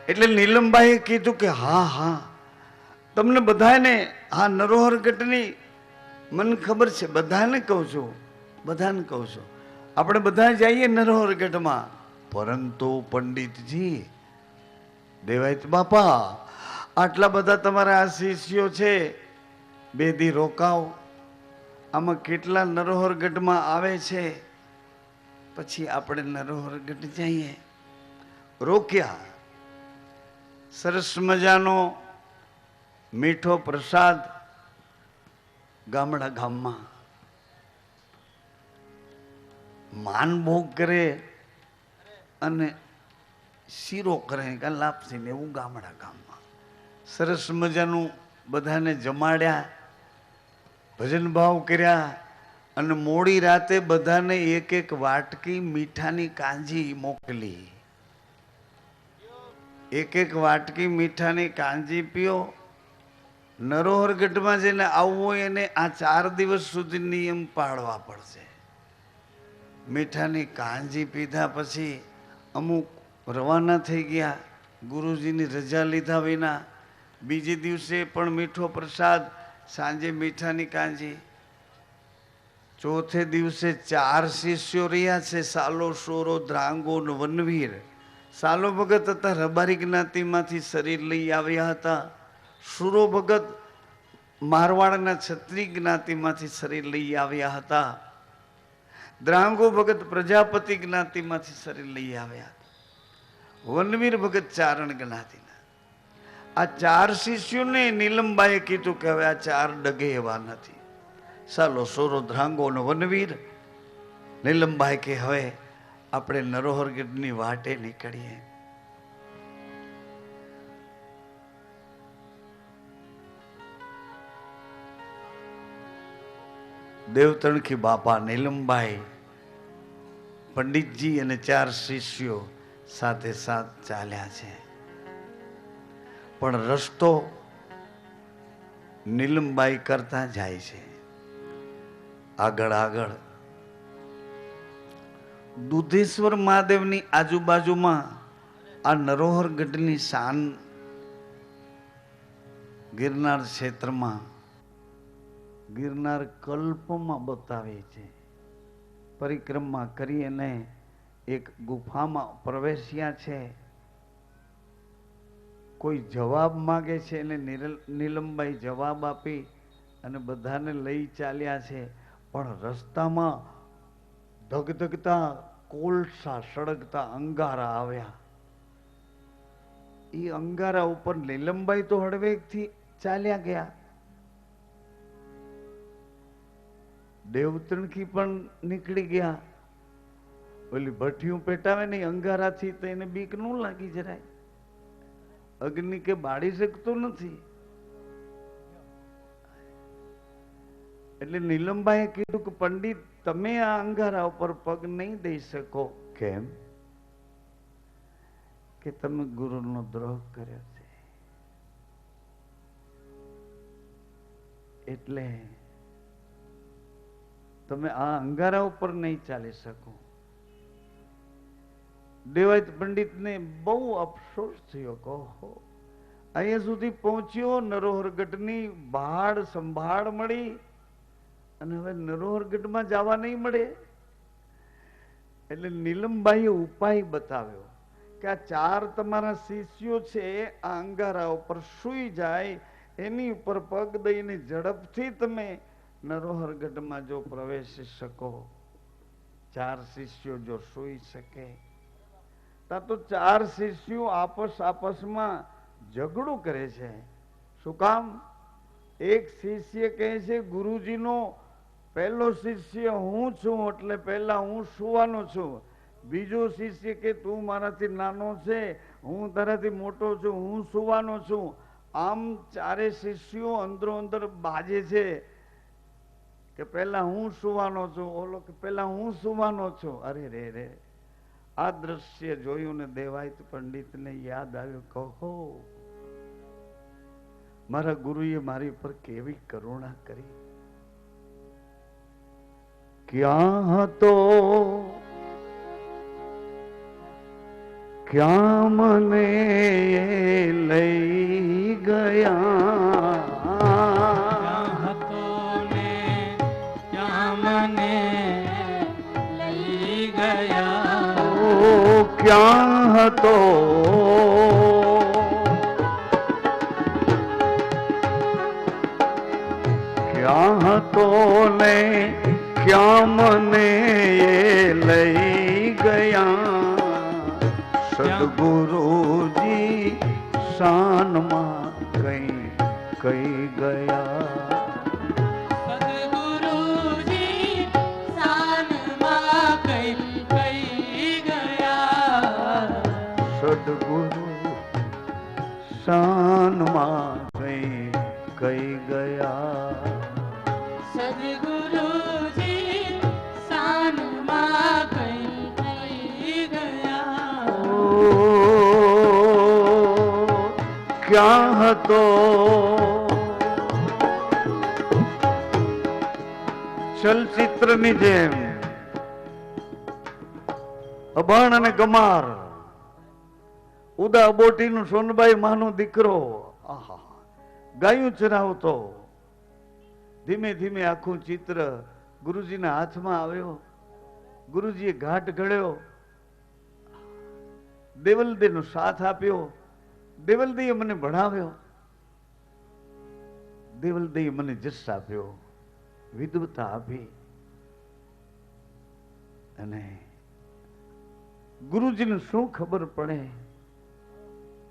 એટલે નીલમબાઈએ કીધું કે હા હા તમને બધાને આ નરોહરગઢની મને ખબર છે, બધાને કહું છું, બધાને કહું છું આપણે બધા જઈએ નરોહરગઢમાં, પરંતુ પંડિતજી દેવાયત બાપા આટલા બધા તમારા આ શિષ્યો છે, બે દી રોકાવ, આમાં કેટલા નરોહરગઢમાં આવે છે, પછી આપણે નરોહરગઢ જઈએ. રોક્યા. સરસ મજાનો મીઠો પ્રસાદ ગામડા ગામમાં માનભોગ કરે અને શીરો કરે કે લાપસી ને એવું ગામડા ગામમાં સરસ મજાનું બધાને જમાડ્યા, ભજન ભાવ કર્યા અને મોડી રાતે બધાને એક એક વાટકી મીઠાની કાંજી મોકલી. એક એક વાટકી મીઠાની કાંજી પીઓ. નરોહરગઢમાં જઈને આવવું હોય એને આ 4 દિવસ સુધી નિયમ પાળવા પડશે. મીઠાની કાંજી પીધા પછી અમુક રવાના થઈ ગયા ગુરુજીની રજા લીધા વિના. બીજે દિવસે પણ મીઠો પ્રસાદ, સાંજે મીઠાની કાંજી. ચોથે દિવસે 4 શિષ્યો રહ્યા છે, સાલો, સોરો, ધ્રાંગો ને વનવીર. સાલો ભગત હતા, રબારી જ્ઞાતિમાંથી શરીર લઈ આવ્યા હતા. સુરો ભગત મારવાડના છત્રી જ્ઞાતિમાંથી શરીર લઈ આવ્યા હતા. દ્રાંગો ભગત પ્રજાપતિ જ્ઞાતિમાંથી શરીર લઈ આવ્યા હતા. વનવીર ભગત ચારણ જ્ઞાતિના. આ 4 શિષ્યોને નીલમબાઈએ કીધું કે હવે આ 4 ડગે એવા નથી. સાલો, સોરો, ધ્રાંગો ને વનવીર. નીલમબાઈ કે હવે આપણે નરોહરગઢની વાટે નીકળીએ. દેવતણખી બાપા, નીલમબાઈ, પંડિતજી અને 4 શિષ્યો સાથે સાથ ચાલ્યા છે. પણ રસ્તો નીલમબાઈ કરતા જાય છે. આગળ આગળ દુધેશ્વર મહાદેવની આજુબાજુમાં આ નરોહરગઢની શાન ગિરનાર ક્ષેત્રમાં, ગિરનાર કલ્પમાં બતાવે છે. પરિક્રમા કરી અને એક ગુફામાં પ્રવેશ્યા છે. કોઈ જવાબ માગે છે અને નીલમબાઈ જવાબ આપી અને બધાને લઈ ચાલ્યા છે. પણ રસ્તામાં ધગધગતા કોલસા, સળગતા અંગારા આવ્યા. એ અંગારા ઉપર નીલમબાઈ તો હળવેકથી ચાલ્યા ગયા. દેવતણખી પણ નીકળી ગયા. ઓલી ભઠ્ઠીઓ પેટાવે ને અંગારાથી તો એને બીક ન લાગી જરાય. અગ્નિ કે બાળી શકતો નથી. એટલે નીલમબાઈએ કીધું કે પંડિત, તમે આ અંગારા ઉપર પગ નહીં દઈ શકો. કેમ? કે તમે ગુરુનો દ્રોહ કર્યો છે, એટલે તમે આ અંગારા ઉપર નહીં ચાલી શકો. દેવાયત પંડિતને બહુ અફસોસ થયો. કહો અહીંયા સુધી પહોંચ્યો, નરોહરગઢની ભાડ સંભાળ મળી અને હવે નરોહરગઢમાં જવા નહીં મળે. એટલે નીલમબાઈએ ઉપાય બતાવ્યો કે આ 4 તમારા શિષ્યો છે, આ અંગારા ઉપર સૂઈ જાય, એની ઉપર પગ દઈને ઝડપથી તમે નરોહરગઢમાં જો પ્રવેશી શકો. 4 શિષ્યો જો સૂઈ શકે તો 4 શિષ્યો આપસમાં ઝઘડો કરે છે. શું કામ? એક શિષ્ય કહે છે ગુરુજીનો પહેલો શિષ્ય હું છું, એટલે પહેલા હું સુવાનો છું. બીજો શિષ્ય કે તું મારાથી નાનો છે, હું તારાથી મોટો છું, હું સુવાનો છું. આમ 4 શિષ્યો અંદરો અંદર બાજે છે કે પહેલા હું સુવાનો છું, ઓલો કે પહેલા હું સુવાનો છું. અરે રે રે! આ દ્રશ્ય જોયું ને દેવાયત પંડિતને યાદ આવ્યું. કહો મારા ગુરુએ મારી પર કેવી કરુણા કરી. ક્યાં હતો, ક્યાં મને લઈ ગયા.
ક્યાં હતો ને ક્યાં મને લઈ ગયા.
ઓ ક્યાં હતો, ક્યાં હતો ને ક્યાં મને લઈ ગયા. સદગુરુજી શાનમાં કઈ કઈ ગયા.
સદગુરુજી શાનમાં કઈ કઈ ગયા.
સદગુરુ શાનમાં કઈ કઈ ગયા.
સદગુરુજી શાનમાં કઈ કઈ ગયા.
ક્યાં હતો, ચલચિત્રની જેમ અભણ અને ગમાર, ઉદા બોટીનું સોનબાઈ માનો દીકરો, આહા, ગાયું ચરાવતો. ધીમે ધીમે આખું ચિત્ર ગુરુજીના હાથમાં આવ્યો. ગુરુજીએ ઘાટ ઘડ્યો, દેવલદેનો સાથ આપ્યો. દેવલદેએ મને ભણાવ્યો, દેવલદેએ મને જસ આપ્યો, વિદ્વતા આપી. અને ગુરુજીને શું ખબર પડે,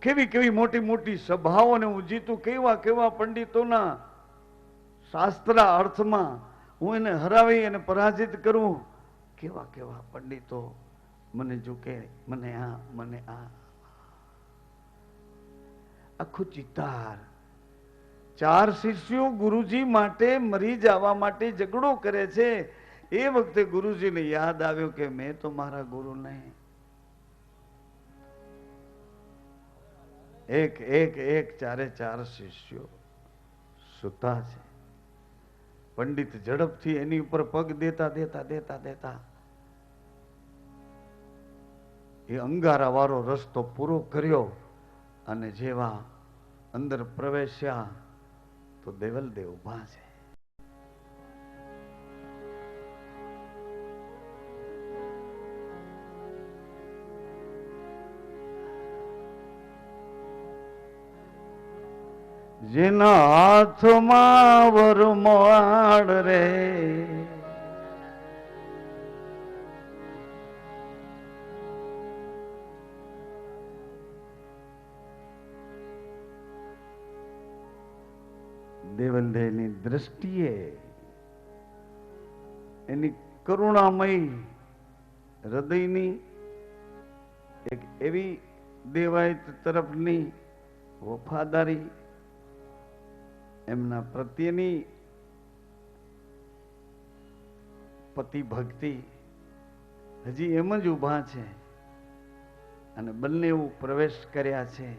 કેવી કેવી મોટી મોટી સભાઓને હું જીતું, કેવા કેવા પંડિતોના શાસ્ત્ર અર્થમાં હું એને હરાવી અને પરાજિત કરું. કેવા કેવા પંડિતો મને ઝૂકે, મને આ, મને આ. આખું ચિતાર. 4 શિષ્યો ગુરુજી માટે મરી જવા માટે ઝઘડો કરે છે. એ વખતે ગુરુજીને યાદ આવ્યો કે મેં તો મારા ગુરુને એક એક એક 4 શિષ્યો સુતા છે. પંડિત ઝડપથી એની ઉપર પગ દેતા દેતા દેતા દેતા એ અંગારા વાળો રસ્તો પૂરો કર્યો. અને જેવા અંદર પ્રવેશ્યા તો દેવલદેવ ઉભા છે. જેના હાથમાં વરમાળ રે, દેવલદેવની દ્રષ્ટિએ એની કરુણામય હૃદયની એક એવી દેવાયત તરફની વફાદારી, એમના પ્રત્યેની પતિ ભક્તિ હજી એમ જ ઊભા છે. અને બંને એવું પ્રવેશ કર્યા છે.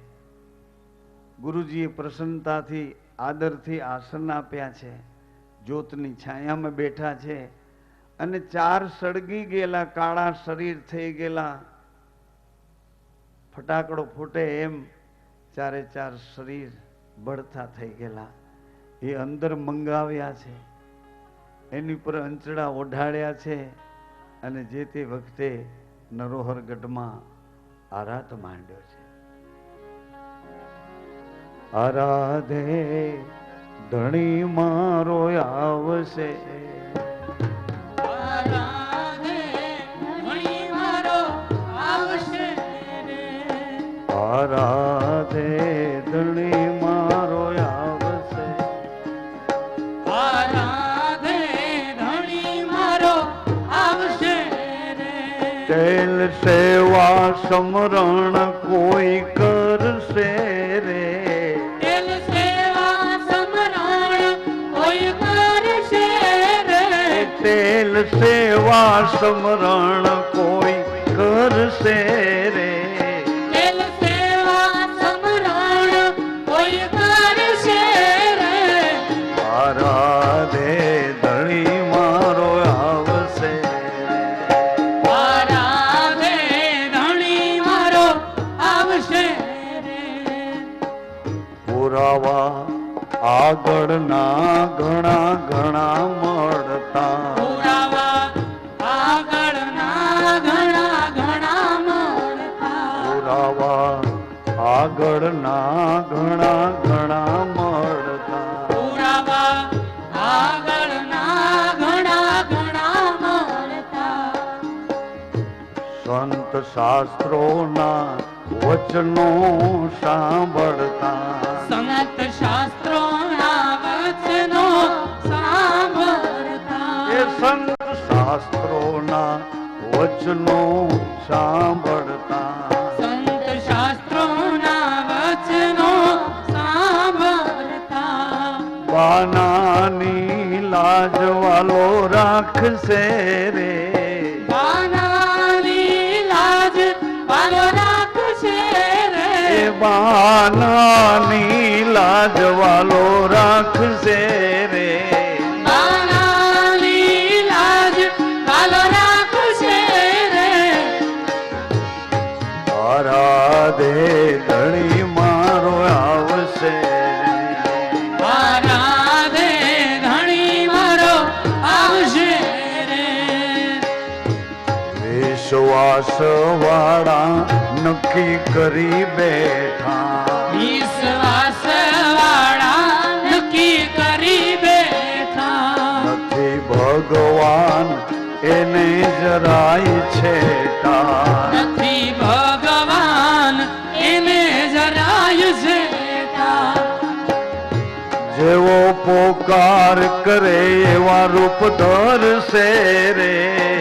ગુરુજીએ પ્રસન્નતાથી આદરથી આસન આપ્યા છે. જ્યોતની છાયામાં બેઠા છે. અને 4 સળગી ગયેલા કાળા શરીર થઈ ગયેલા, ફટાકડો ફૂટે એમ 4 શરીર બળતા થઈ ગયેલા એ અંદર મંગાવ્યા છે. એની પર અંચડા ઓઢાડ્યા છે. અને જે તે વખતે નરોહરગઢમાં આરાધ માંડ્યો છે. આરાધે ધણી મારો આવશે,
આરાધે ધણી મારો આવશે રે,
આરાધે ધણી મારો આવશે,
આરાધે ધણી મારો આવશે રે.
તેલ સેવા સમરણ કોઈ કરશે રે,
તેલ સેવા સમરણ કોઈ કરશે રે,
તેલ સેવા સમરણ કોઈ કરશે રે,
તેલ સેવા સમરણ કોઈ કરશે રે.
આરાધે ધણી મારો આવશે રે,
આરાધે ધણી મારો આવશે રે.
પુરાવા આગળના ઘણા ઘણા મળતા,
પુરાવા આગળના ઘણા ઘણા મળતા,
પુરાવા આગળના ઘણા ઘણા મળતા,
પુરાવા આગળના ઘણા ઘણા મળતા.
સંત શાસ્ત્રોના વચનો સાંભળતા,
સંત શાસ્ત્રોના વચનો સાંભળતા,
એ સંત શાસ્ત્રોના વચનો સાંભળતા,
સંત શાસ્ત્રોના વચનો સાંભળતા.
બાનાની લાજવાલો રાખશે રે,
બાનાની લાજ વાલો રાખશે રે,
એ બાનાની લાજવાલો રાખશે રે,
બાનાની લાજ વાલો રાખશે રે.
વિશ્વાસ વાળા નક્કી કરી બેઠા
વિશ્વાસ વાળા નક્કી કરી બેઠા
નથી ભગવાન એને જરાય છેટા
નથી ભગવાન એને જરાય છેટા
જેવો પોકાર કરે એવા રૂપ ધરશે રે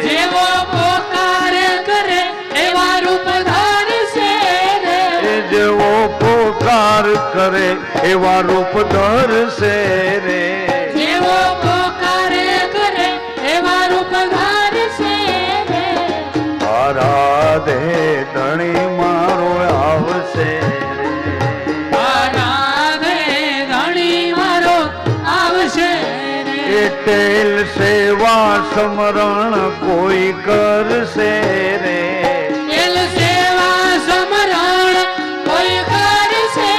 જેવો પોકાર કરે એવા રૂપ ધરશે રે
જેવો પોકાર કરે એવા રૂપ ધરશે રે
જેવો પોકાર કરે એવા રૂપ ધરશે રે
આરાધે ધણી મારો આવશે રે
આરાધે ધણી મારો આવશે રે
એટેલ સેવા સમરણ કોઈ કરશે રે
એલ સેવા સમરણ કોઈ કરશે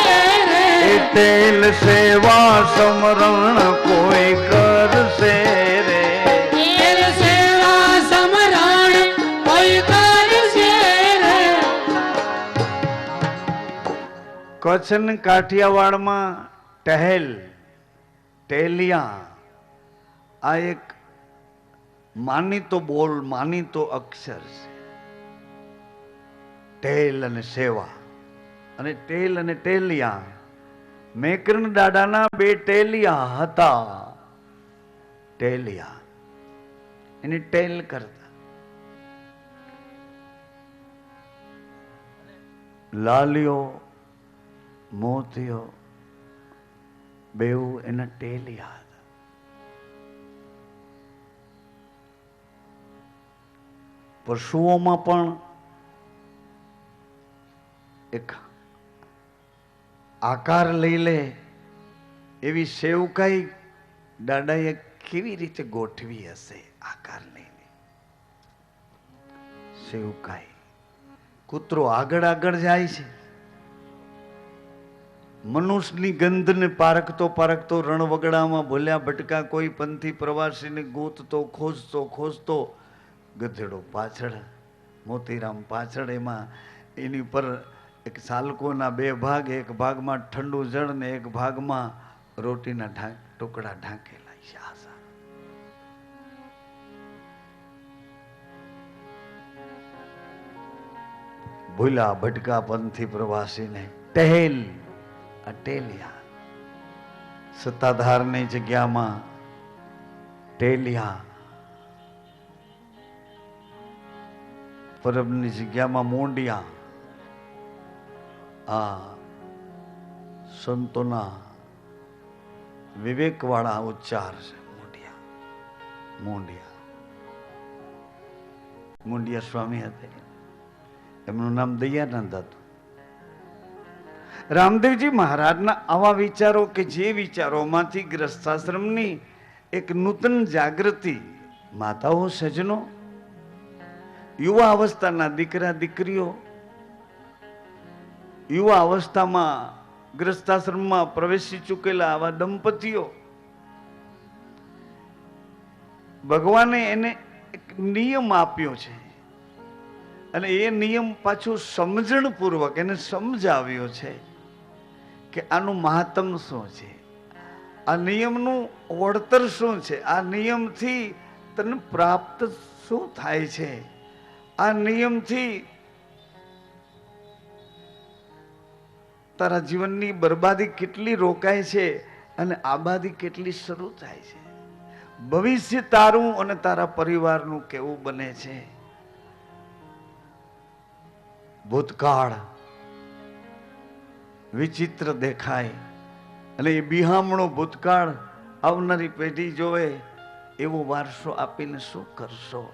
રે
એટેલ સેવા સમરણ કોઈ કરશે રે
એલ સેવા સમરણ કોઈ કરશે રે
કચ્છ ને કાઠિયાવાડમાં ટહેલ ટેલિયા આ એક માનીતો બોલ માનીતો અક્ષર છે ટેલ અને સેવા અને ટેલ અને ટેલિયા મેકરણ દાદાના બે ટેલિયા હતા ટેલિયા એને ટેલ કરતા લાલિયો મોતિયો બેઉ એના ટેલિયા હતા પશુઓમાં પણ એક આકાર લઈ લે એવી સેવકાઈ દાદાએ કેવી રીતે ગોઠવી હશે આકાર લઈને સેવકાઈ કૂતરો આગળ આગળ જાય છે મનુષ્યની ગંધને પારખતો પારખતો રણવગડામાં ભૂલ્યા ભટકા કોઈ પંથી પ્રવાસીને ગોતતો ખોજતો ખોજતો ગધેડો પાછળ મોતીરામ પાછળ એમાં એની પર એક સાલકોના બે ભાગ એક ભાગમાં ઠંડુ જળ ને એક ભાગમાં રોટીના ટુકડા ઢાંકેલા છે આશા ભૂલા ભટકા પંથી પ્રવાસીને ટહેલ ટેલિયા સત્તાધારની જગ્યામાં ટેલિયા પરબની જગ્યામાં મોંડિયા આ સંતોના વિવેકવાળા ઉચ્ચાર છે મોંડિયા મોંડિયા મોંડિયા સ્વામી હતા એમનું નામ દયાનંદ હતું રામદેવજી મહારાજના આવા વિચારો કે જે વિચારોમાંથી ગ્રસ્તાશ્રમની એક નૂતન જાગૃતિ માતાઓ સજનો યુવા અવસ્થાના દીકરા દીકરીઓ યુવા અવસ્થામાં ગ્રસ્તાશ્રમમાં પ્રવેશી ચૂકેલા આવા દંપતીઓ ભગવાને એને એક નિયમ આપ્યો છે અને એ નિયમ પાછું સમજણપૂર્વક એને સમજાવ્યો છે કે આનું મહાત્મ શું છે આ નિયમનું વળતર શું છે આ નિયમથી તને પ્રાપ્ત શું થાય છે આ નિયમથી તારા જીવનની બરબાદી કેટલી રોકાય છે અને આબાદી કેટલી શરૂ થાય છે ભવિષ્ય તારું અને તારા પરિવારનું કેવું બને છે ભૂતકાળ વિચિત્ર દેખાય અને એ બિહામણો ભૂતકાળ આવનારી પેઢી જોવે એવો વારસો આપીને શું કરશો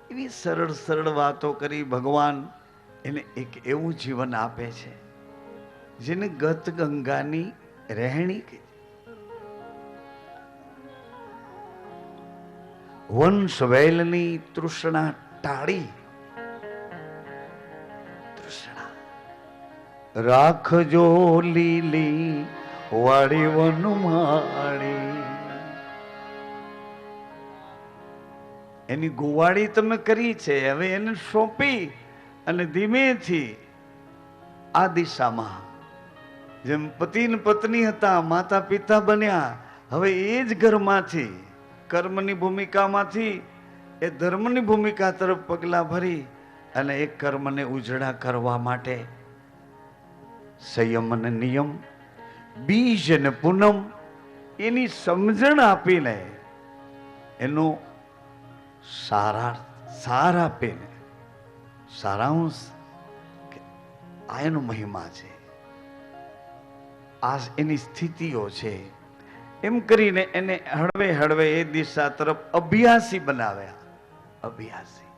એવી સરળ સરળ વાતો કરી ભગવાન એને એક એવું જીવન આપે છે જેને ગત ગંગાની રહેણી કે વંશ વેલની તૃષ્ણા ટાળી રાખજો લીલી વાળી વનમાળી એની ગોવાળી તમે કરી છે, હવે એને સોંપી અને ધીમેથી આ દિશામાં, જેમ પતિ ને પત્ની હતા, માતા પિતા બન્યા, હવે એ જ ઘરમાંથી, કર્મની ભૂમિકામાંથી એ ધર્મની ભૂમિકા તરફ પગલાં ભરી અને એ કર્મને ઉજળા કરવા માટે સંયમ અને નિયમ, બીજ અને પૂનમ એની સમજણ આપીને એનો સાર આપીને સારાંશ આ એનો મહિમા છે, આ એની સ્થિતિઓ છે, એમ કરીને એને હળવે હળવે એ દિશા તરફ અભ્યાસી બનાવ્યા. અભ્યાસી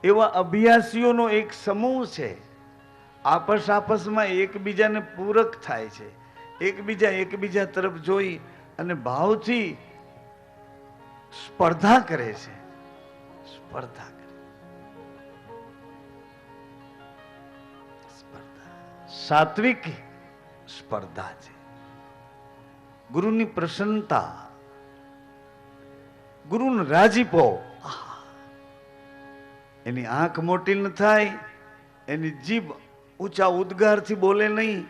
એવા અભ્યાસીઓનો એક સમૂહ છે. આપસમાં એકબીજાને પૂરક થાય છે, એકબીજા તરફ જોઈ અને ભાવથી સ્પર્ધા કરે છે. સાત્વિક સ્પર્ધા છે. ગુરુની પ્રસન્નતા, ગુરુનો રાજીપો, એની આંખ મોટી ન થાય, એની જીભ ઊંચા ઉદ્ગારથી બોલે નહીં,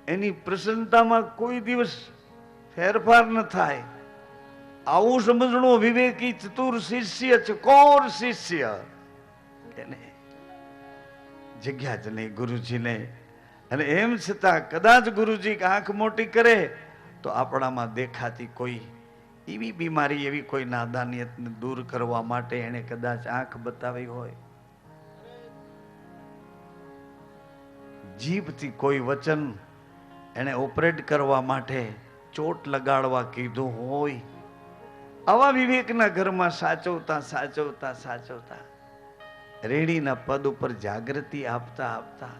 એની પ્રસન્નતામાં કોઈ દિવસ ફેરફાર ન થાય, આવું સમજણો વિવેકી ચતુર શિષ્ય, ચકોર શિષ્ય એને જગ્યા જ નહીં ગુરુજીને. અને એમ છતાં કદાચ ગુરુજી આંખ મોટી કરે તો આપણામાં દેખાતી કોઈ એવી બીમારી, એવી કોઈ નાદાનિયતને દૂર કરવા માટે એને કદાચ આંખ બતાવી હોય, જીભથી કોઈ વચન એને ઓપરેટ કરવા માટે ચોટ લગાડવા કીધું હોય, આવા વિવેકના ઘરમાં સાચવતા રેડીના પદ ઉપર જાગૃતિ આપતા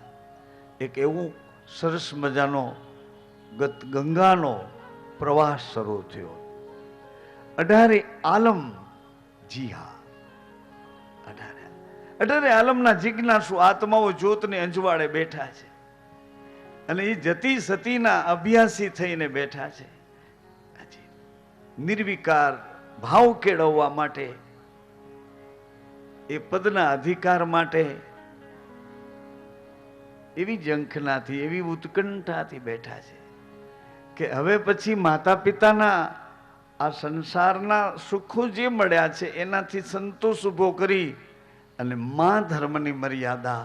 એક એવું સરસ મજાનો ગંગાનો પ્રવાસ શરૂ થયો. 18 આલમ, જી હા, 18 આલમના જિજ્ઞાસુ આત્માઓ જ્યોતને અંજવાળે બેઠા છે અને એ જતી સતીના અભ્યાસી થઈને બેઠા છે. નિર્વિકાર ભાવ કેળવવા માટે, એ પદના અધિકાર માટે એવી ઝંખનાથી, એવી ઉત્કંઠાથી બેઠા છે કે હવે પછી માતા પિતાના આ સંસારના સુખો જે મળ્યા છે એનાથી સંતોષ ઉભો કરી અને મા ધર્મની મર્યાદા,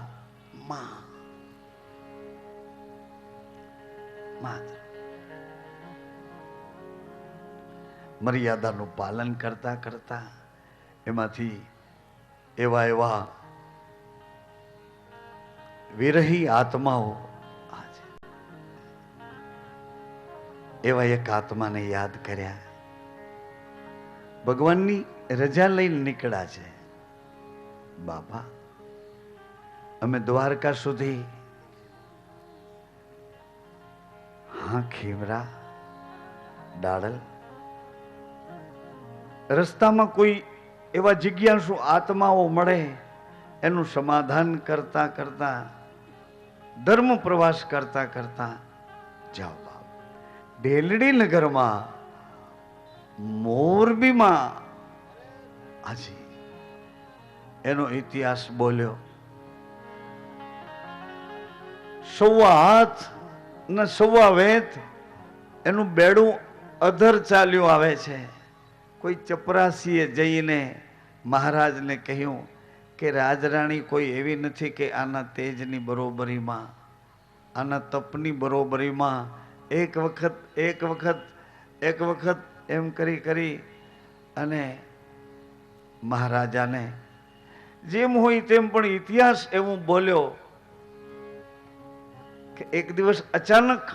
મર્યાદાનું પાલન કરતા એમાંથી એવા વિરહી આત્માઓ, એવા એક આત્માને યાદ કર્યા. ભગવાનની રજા લઈને નીકળ્યા છે. બાપા, અમે દ્વારકા સુધી, હા ખીમરા, ડાળલ, રસ્તામાં કોઈ એવા જિજ્ઞાસુ આત્માઓ મળે, એનું સમાધાન કરતા ધર્મ પ્રવાસ કરતા જાઓ. બાપ, ઢેલડી નગરમાં, મોરબીમાં હાજી એનો ઇતિહાસ બોલ્યો. 1.25 હાથ ને 1.25 વેત એનું બેડું અધર ચાલ્યું આવે છે. કોઈ ચપરાસીએ જઈને મહારાજને કહ્યું કે રાજરાણી કોઈ એવી નથી કે આના તેજની બરોબરીમાં, આના તપની બરોબરીમાં એક વખત એમ કરી અને મહારાજાને જેમ હોય તેમ પણ ઇતિહાસ એવું બોલ્યો કે એક દિવસ અચાનક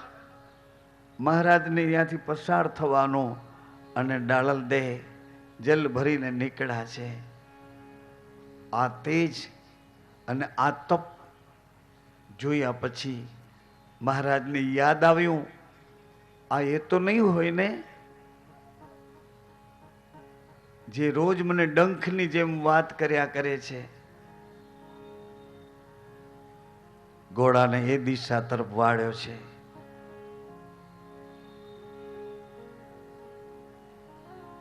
મહારાજને ત્યાંથી પસાર થવાનું અને ડાળલ દેહ જલ ભરીને નીકળ્યા છે. આ તેજ અને આ તપ જોયા પછી મહારાજને યાદ આવ્યું, આ એ તો નહીં હોય ને જે રોજ મને ડંખની જેમ વાત કર્યા કરે છે. ઘોડાને એ દિશા તરફ વાળ્યો છે.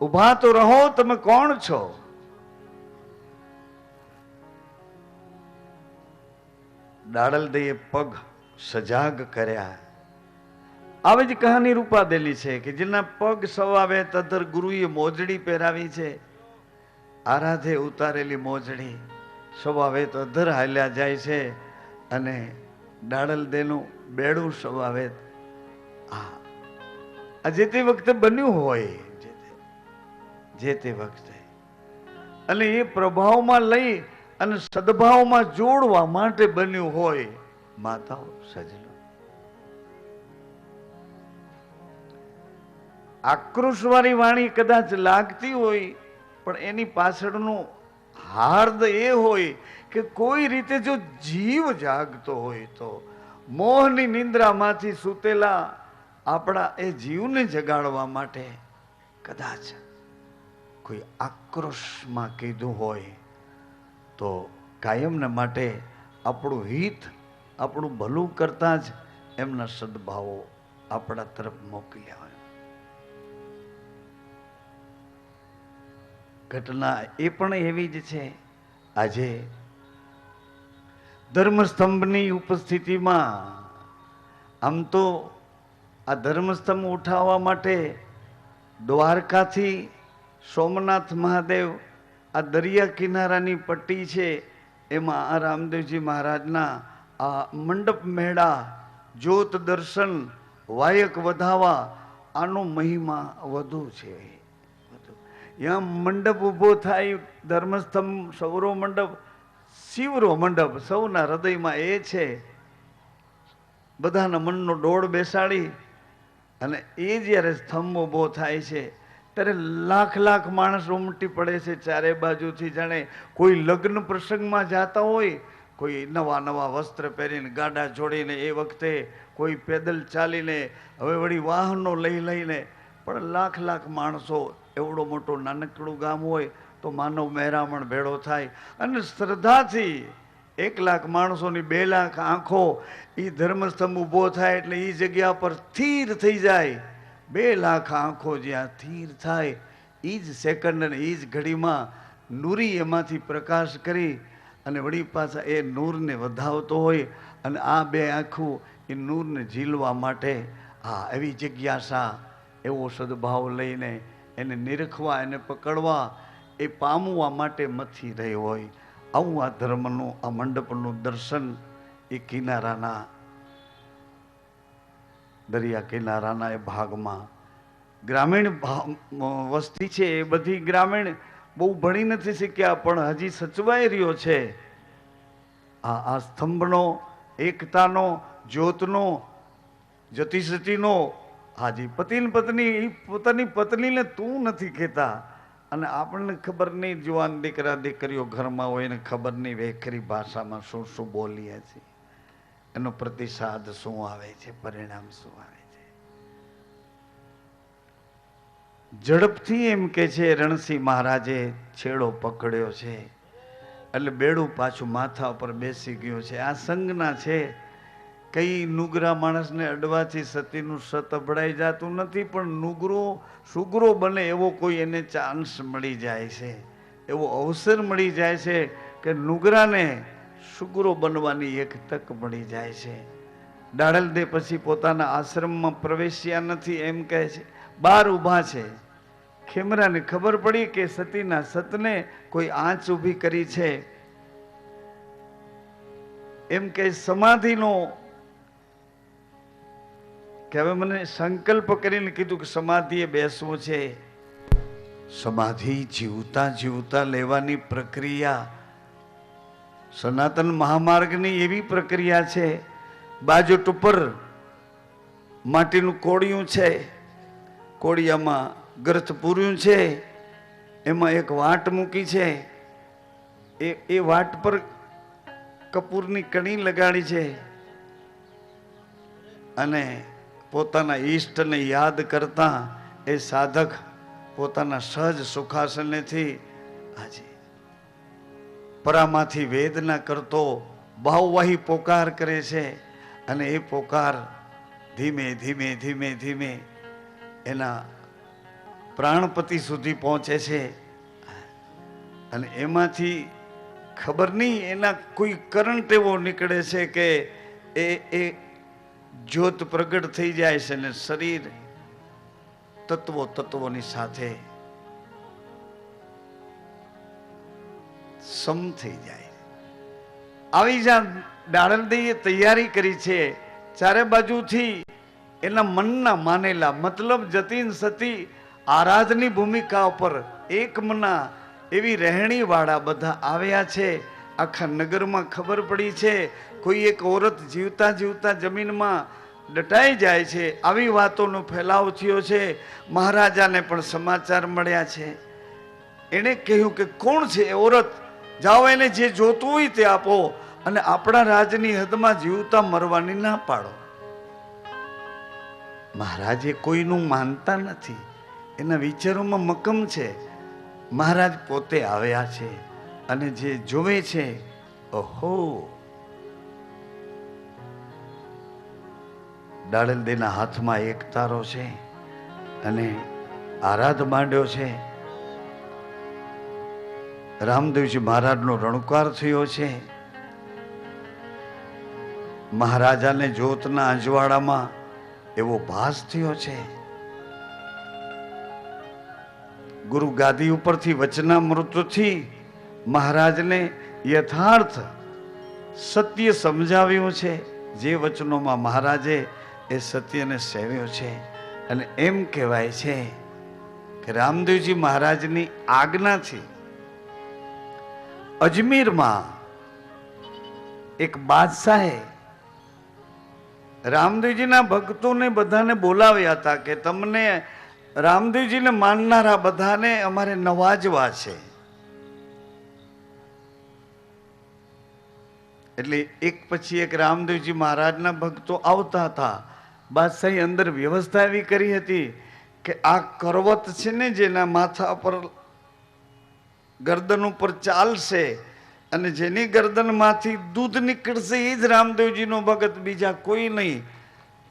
ઉભા તો રહો, તમે કોણ છો? દાડલદેએ પગ સજાગ કર્યા. આવી જ કહાની રૂપાદેલી છે કે જેના પગ સવાવે તધર ગુરુએ મોજડી પહેરાવી છે. આરાધે ઉતારેલી મોજડી સવાવે તધર હાલ્યા જાય છે અને દાડલદેનું બેડું સવાવે આ જે તે વખતે બન્યું હોય જે તે વખતે, અને એ પ્રભાવમાં લઈ અને સદભાવમાં જોડવા માટે બન્યું હોય. માતાઓ સજલો આક્રોશવાળી વાણી કદાચ લાગતી હોય, પણ એની પાછળનું હાર્દ એ હોય કે કોઈ રીતે જો જીવ જાગતો હોય તો મોહની નિંદ્રામાંથી સૂતેલા આપણા એ જીવને જગાડવા માટે કદાચ કોઈ આક્રોશમાં કીધું હોય તો કાયમને માટે આપણું હિત, આપણું ભલું કરતા જ એમના સદભાવો આપણા તરફ મોકલ્યા હોય. ઘટના એ પણ એવી જ છે. આજે ધર્મસ્તંભની ઉપસ્થિતિમાં આમ તો આ ધર્મસ્તંભ ઉઠાવવા માટે દ્વારકાથી સોમનાથ મહાદેવ આ દરિયા કિનારાની પટ્ટી છે, એમાં આ રામદેવજી મહારાજના આ મંડપ મેળા, જ્યોત દર્શન, વાયક વધાવા, આનો મહિમા વધુ છે. ત્યાં મંડપ ઊભો થાય, ધર્મસ્તંભ, સૌરો મંડપ, શિવરો મંડપ સૌના હૃદયમાં એ છે. બધાના મનનો ડોળ બેસાડી અને એ જ્યારે સ્તંભ ઊભો થાય છે ત્યારે લાખ લાખ માણસ ઉમટી પડે છે ચારે બાજુથી. જાણે કોઈ લગ્ન પ્રસંગમાં જાતા હોય, કોઈ નવા નવા વસ્ત્ર પહેરીને, ગાડા જોડીને, એ વખતે કોઈ પેદલ ચાલીને, હવે વળી વાહનો લઈ લઈને, પણ લાખ લાખ માણસો. એવડો મોટો નાનકડું ગામ હોય તો માનવ મહેરામણ ભેળો થાય અને શ્રદ્ધાથી 1 લાખ માણસોની 2 લાખ આંખો એ ધર્મસ્તંભ ઊભો થાય એટલે એ જગ્યા પર સ્થિર થઈ જાય. 2 લાખ આંખો જ્યાં સ્થિર થાય એ જ સેકન્ડ અને એ જ ઘડીમાં નૂરી એમાંથી પ્રકાશ કરી અને વળી પાછા એ નૂરને વધાવતો હોય અને આ 2 આંખું એ નૂરને ઝીલવા માટે એવી જિજ્ઞાસા, એવો સદભાવ લઈને એને નિરખવા, એને પકડવા, એ પામવા માટે મથી રહી હોય. આવું આ ધર્મનું, આ મંડપનું દર્શન એ કિનારાના, દરિયા કિનારાના એ ભાગમાં ગ્રામીણ વસ્તી છે. એ બધી ગ્રામીણ બહુ ભણી નથી શીખ્યા, પણ હજી સચવાઈ રહ્યો છે આ સ્તંભનો, એકતાનો, જ્યોતનો, જતિસતીનો. હાજી, પતિને પત્ની પોતાની પત્નીને તું નથી કહેતા, અને આપણને ખબર નહીં, જુવાન દીકરા દીકરીઓ ઘરમાં હોય ને ખબર નહીં વેખરી ભાષામાં શું શું બોલીએ છીએ, એનો પ્રતિસાદ શું આવે છે, પરિણામ શું આવે છે. ઝડપથી એમ કે છે રણસિંહ મહારાજે છેડો પકડ્યો છે એટલે બેડું પાછું માથા ઉપર બેસી ગયું છે. આ સંજ્ઞા છે. કઈ નુગરા માણસને અડવાથી સતીનું સત અભડાઈ જતું નથી, પણ નુગરો સુગરો બને એવો કોઈ એને ચાન્સ મળી જાય છે, એવો અવસર મળી જાય છે કે નુગરાને સુગરો બનવાની એક તક મળી જાય છે. દાડલદે પછી પોતાના આશ્રમમાં પ્રવેશ્યા નથી, એમ કહે છે. બહાર ઊભા છે. ખેમરાને ખબર પડી કે સતીના સતને કોઈ આંચ ઊભી કરી છે. એમ કે સમાધિનો, કે હવે મને સંકલ્પ કરીને કીધું કે સમાધિએ બેસવું છે. સમાધિ જીવતા જીવતા લેવાની પ્રક્રિયા સનાતન મહામાર્ગની એવી પ્રક્રિયા છે. બાજોટ ઉપર માટીનું કોડિયું છે, કોડિયામાં ગર્થ પૂર્યું છે, એમાં એક વાટ મૂકી છે. એ વાટ પર કપૂરની કણી લગાડી છે અને પોતાના ઈષ્ટને યાદ કરતા એ સાધક પોતાના સહજ સુખાસનેથી આજે પરામાંથી વેદના કરતો ભાવવાહી પોકાર કરે છે. અને એ પોકાર ધીમે ધીમે ધીમે ધીમે એના પ્રાણપતિ સુધી પહોંચે છે. અને એમાંથી ખબર નહીં એના કોઈ કરંટ એવો નીકળે છે કે એ જ્યોત પ્રગટ થઈ જાય છે ને શરીર તત્વોની સાથે સમ થઈ જાય. આવી જ્યાં ડાળલદેઈએ તૈયારી કરી છે, ચારે બાજુથી એના મનના માનેલા મતલબ જતીન સતી આરાધની ભૂમિકા ઉપર એક મના એવી રહેણી વાળા બધા આવ્યા છે. આખા નગરમાં ખબર પડી છે કોઈ એક ઓરત જીવતા જીવતા જમીનમાં દટાઈ જાય છે. આવી વાતોનો ફેલાવ થયો છે. મહારાજાને પણ સમાચાર મળ્યા છે. એણે કહ્યું કે કોણ છે એ ઓરત, જાઓ એને જે જોતું હોય તે આપો અને આપણા રાજની હદમાં જીવતા મરવાની ના પાડો. મહારાજે કોઈનું માનતા નથી, એના વિચારોમાં મક્કમ છે. મહારાજ પોતે આવ્યા છે અને જે જોવે છે, ઓહો, ડાળલદેના હાથમાં એક તારો છે અને આરાધ માંડ્યો છે. રામદેવજી મહારાજનો રણુકાર થયો છે. મહારાજાને જ્યોતના અજવાળામાં એવો ભાસ થયો છે. ગુરુ ગાદી ઉપરથી વચનામૃતથી મહારાજને યથાર્થ સત્ય સમજાવ્યું છે. જે વચનોમાં મહારાજે એ સત્યને સેવ્યો છે. અને એમ કહેવાય છે કે રામદેવજી મહારાજની આજ્ઞાથી અજમેરમાં એક બાદશાહે રામદેવજીના ભક્તોને બધાને બોલાવ્યા હતા કે તમને રામદેવજીને માનનારા બધાને અમારે નવાજવા છે. એટલે એક પછી એક રામદેવજી મહારાજના ભક્તો આવતા હતા. બાદશાહે અંદર વ્યવસ્થા એવી કરી હતી કે આ કરવત છે ને જેના માથા પર ગરદન ઉપર ચાલશે અને જેની ગરદનમાંથી દૂધ નીકળશે એ જ રામદેવજીનો ભગત, બીજા કોઈ નહીં.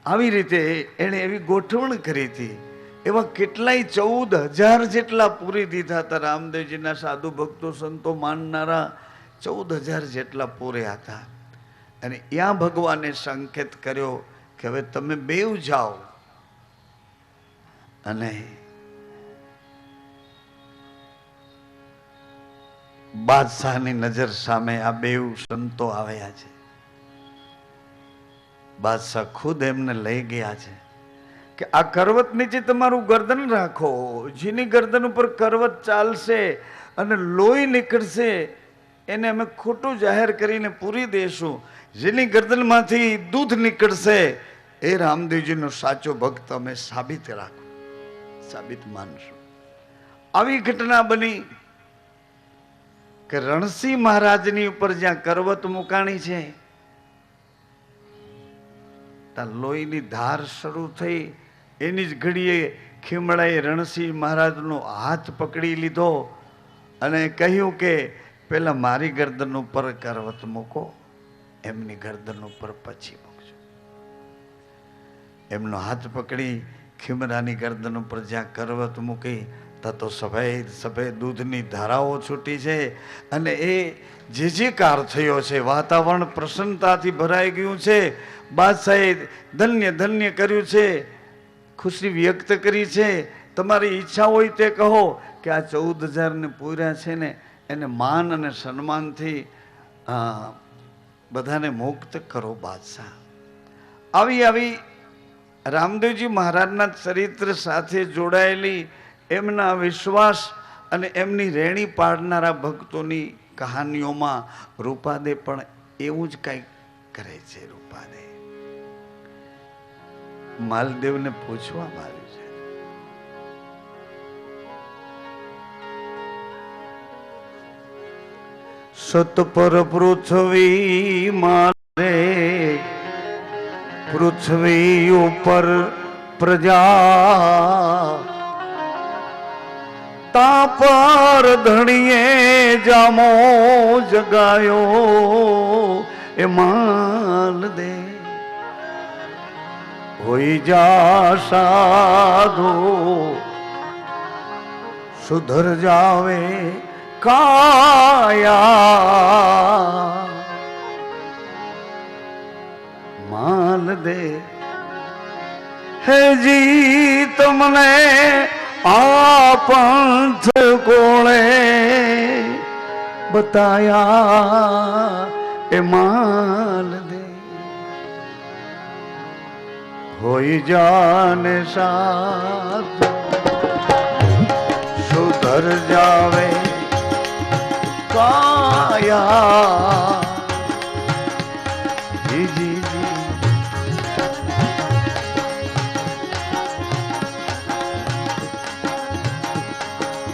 આવી રીતે એણે એવી ગોઠવણ કરી હતી. એવા કેટલાય 14,000 જેટલા પૂરી દીધા હતા. રામદેવજીના સાધુ ભક્તો સંતો માનનારા 14,000 જેટલા પૂર્યા હતા. અને ત્યાં ભગવાને સંકેત કર્યો કે હવે તમે બેવ જાઓ અને બાદશાહની નજર સામે આ બેવ સંતો આવ્યા છે. બાદશાહ ખુદ એમને લઈ ગયા છે કે આ કરવત નીચે તમારું ગરદન રાખો. જેની ગરદન ઉપર કરવત ચાલશે અને લોહી નીકળશે એને અમે ખોટું જાહેર કરીને પૂરી દેશું. જેની ગરદનમાંથી દૂધ નીકળશે એ રામદેવજીનો સાચો ભક્ત અમે સાબિત રાખો, સાબિત માનશું. આવી ઘટના બની કે રણસિંહ મહારાજની ઉપર જ્યાં કરવત મુકાણી છે ત્યાં લોહીની ધાર શરૂ થઈ. એની જ ઘડીએ ખીમડાએ રણસિંહ મહારાજનો હાથ પકડી લીધો અને કહ્યું કે પેલા મારી ગરદન ઉપર કરવત મૂકો, એમની ગરદન ઉપર પછી મૂકજો. એમનો હાથ પકડી ખીમરાની ગરદન ઉપર જ્યાં કરવત મૂકી ત્યાં તો સફેદ સફેદ દૂધની ધારાઓ છૂટી છે અને એ જેકાર થયો છે. વાતાવરણ પ્રસન્નતાથી ભરાઈ ગયું છે. બાદશાહે ધન્ય ધન્ય કર્યું છે, ખુશી વ્યક્ત કરી છે. તમારી ઈચ્છા હોય તે કહો કે આ 14,000 ને પૂર્યા છે ને એને માન અને સન્માનથી બધાને મુક્ત કરો બાદશાહ. આવી આવી રામદેવજી મહારાજના ચરિત્ર સાથે જોડાયેલી એમના વિશ્વાસ અને એમની રેણી પાડનારા ભક્તોની કહાનીઓમાં રૂપાદે પણ એવું જ કંઈક કરે છે. રૂપાદે માલદેવને પૂછવામાં આવ્યું છે, સત પર પૃથ્વી મારે પૃથ્વી ઉપર પ્રજા તા પર ધણીએ જામો જગાયો એ માલ દે હોઈ જા સાધુ સુધર જાવે કાયા માલ દે હે જી તમને આ પંથ કોણે બતાયા એ માલ દે હોઈ જાને સાથ સુધર જાવે કાયા જી જી જી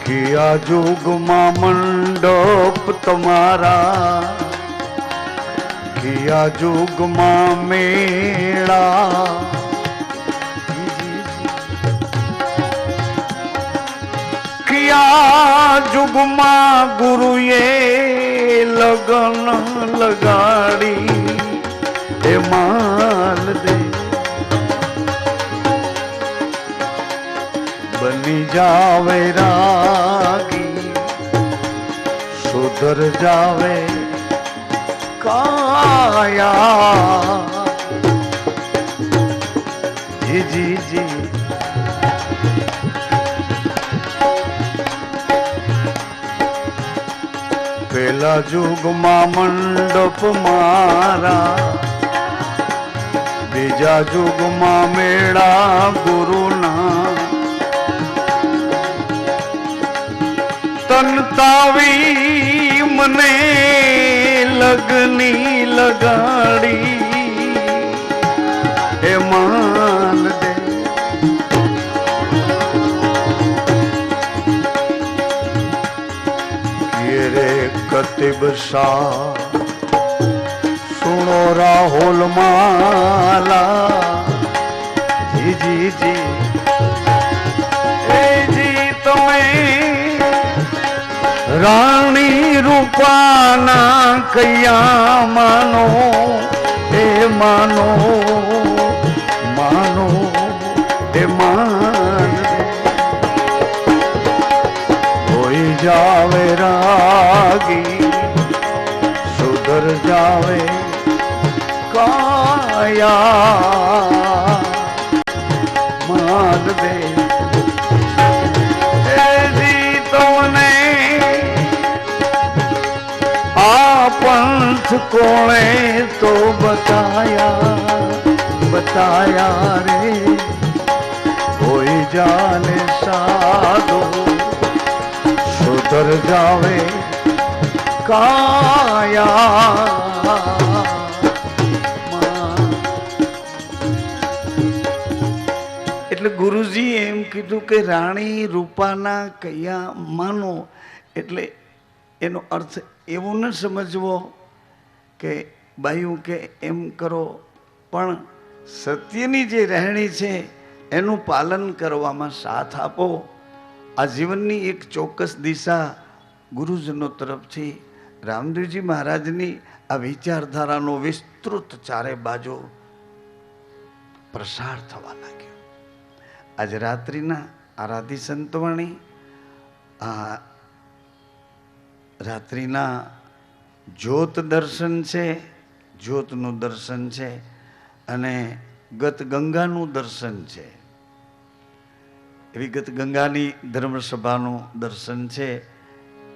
किया जुगमा मंडप तुम्हारा किया जुगमा मेला किया जुगमा गुरुए लगन लगाड़ी ए माल दे बनी जावे रागी सुधर जावे काया जी जी जी पेला जुगમાં મંડપ મારા બીજા जुगમાં મેળા ગુરુના તનતાવી મને લગની લગાડી એ માન દે રે કતિબ શાહ સુનો રાહુલ માલા જી જી જી એ જી તમે રાણી રૂપાના કયા માનો એ માનો માનો એ માન હોઈ જાવે રાગી સુધર જાવે કાયા માન દે તમને આ પંથ કોણે તો बताया रे होई जाने साधो सुधर जावे काया એટલે ગુરુજી એમ કીધું કે રાણી રૂપાના કયા માનો એટલે એનો અર્થ એવો ન સમજવો કે બાયું કે એમ કરો પણ સત્યની જે રહેણી છે એનું પાલન કરવામાં સાથ આપો. આ જીવનની એક ચોક્કસ દિશા ગુરુજનો તરફથી રામદેવજી મહારાજની આ વિચારધારાનો વિસ્તૃત ચારે બાજુ પ્રસાર થવા લાગ્યો. આજ રાત્રિના આરાધી સંતવાણી આ રાત્રિના જ્યોત દર્શન છે, જ્યોતનું દર્શન છે અને ગત ગંગાનું દર્શન છે. એવી ગત ગંગાની ધર્મસભાનું દર્શન છે.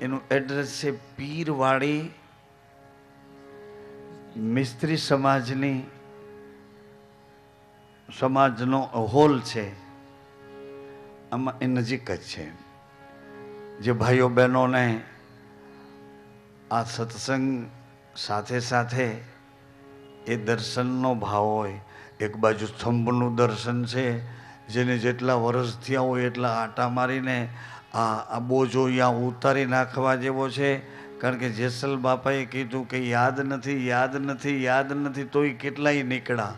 એનું એડ્રેસ છે પીરવાડી મિસ્ત્રી સમાજનો હોલ છે. આમાં એ નજીક જ છે. જે ભાઈઓ બહેનોને આ સત્સંગ સાથે સાથે એ દર્શનનો ભાવ હોય, એક બાજુ સ્તંભનું દર્શન છે, જેને જેટલા વર્ષ થયા હોય એટલા આટા મારીને આ બોજો અહીંયા ઉતારી નાખવા જેવો છે. કારણ કે જેસલ બાપાએ કીધું કે યાદ નથી તોય કેટલાય નીકળ્યા,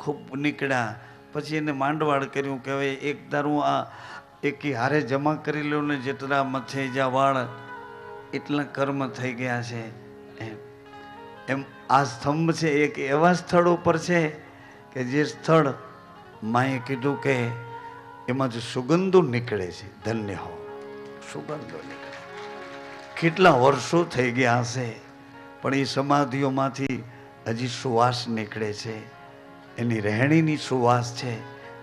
ખૂબ નીકળ્યા. પછી એને માંડવાળ કર્યું કે હવે એક દારૂ આ એકી હારે જમા કરી લો ને, જેટલા મથે જા વાળ એટલા કર્મ થઈ ગયા છે. એમ આ સ્તંભ છે એક એવા સ્થળ ઉપર છે કે જે સ્થળ માએ કીધું કે એમાં જે સુગંધો નીકળે છે, ધન્ય હો, સુગંધો નીકળે. કેટલા વર્ષો થઈ ગયા હશે, પણ એ સમાધિઓમાંથી હજી સુવાસ નીકળે છે. એની રહેણીની સુવાસ છે,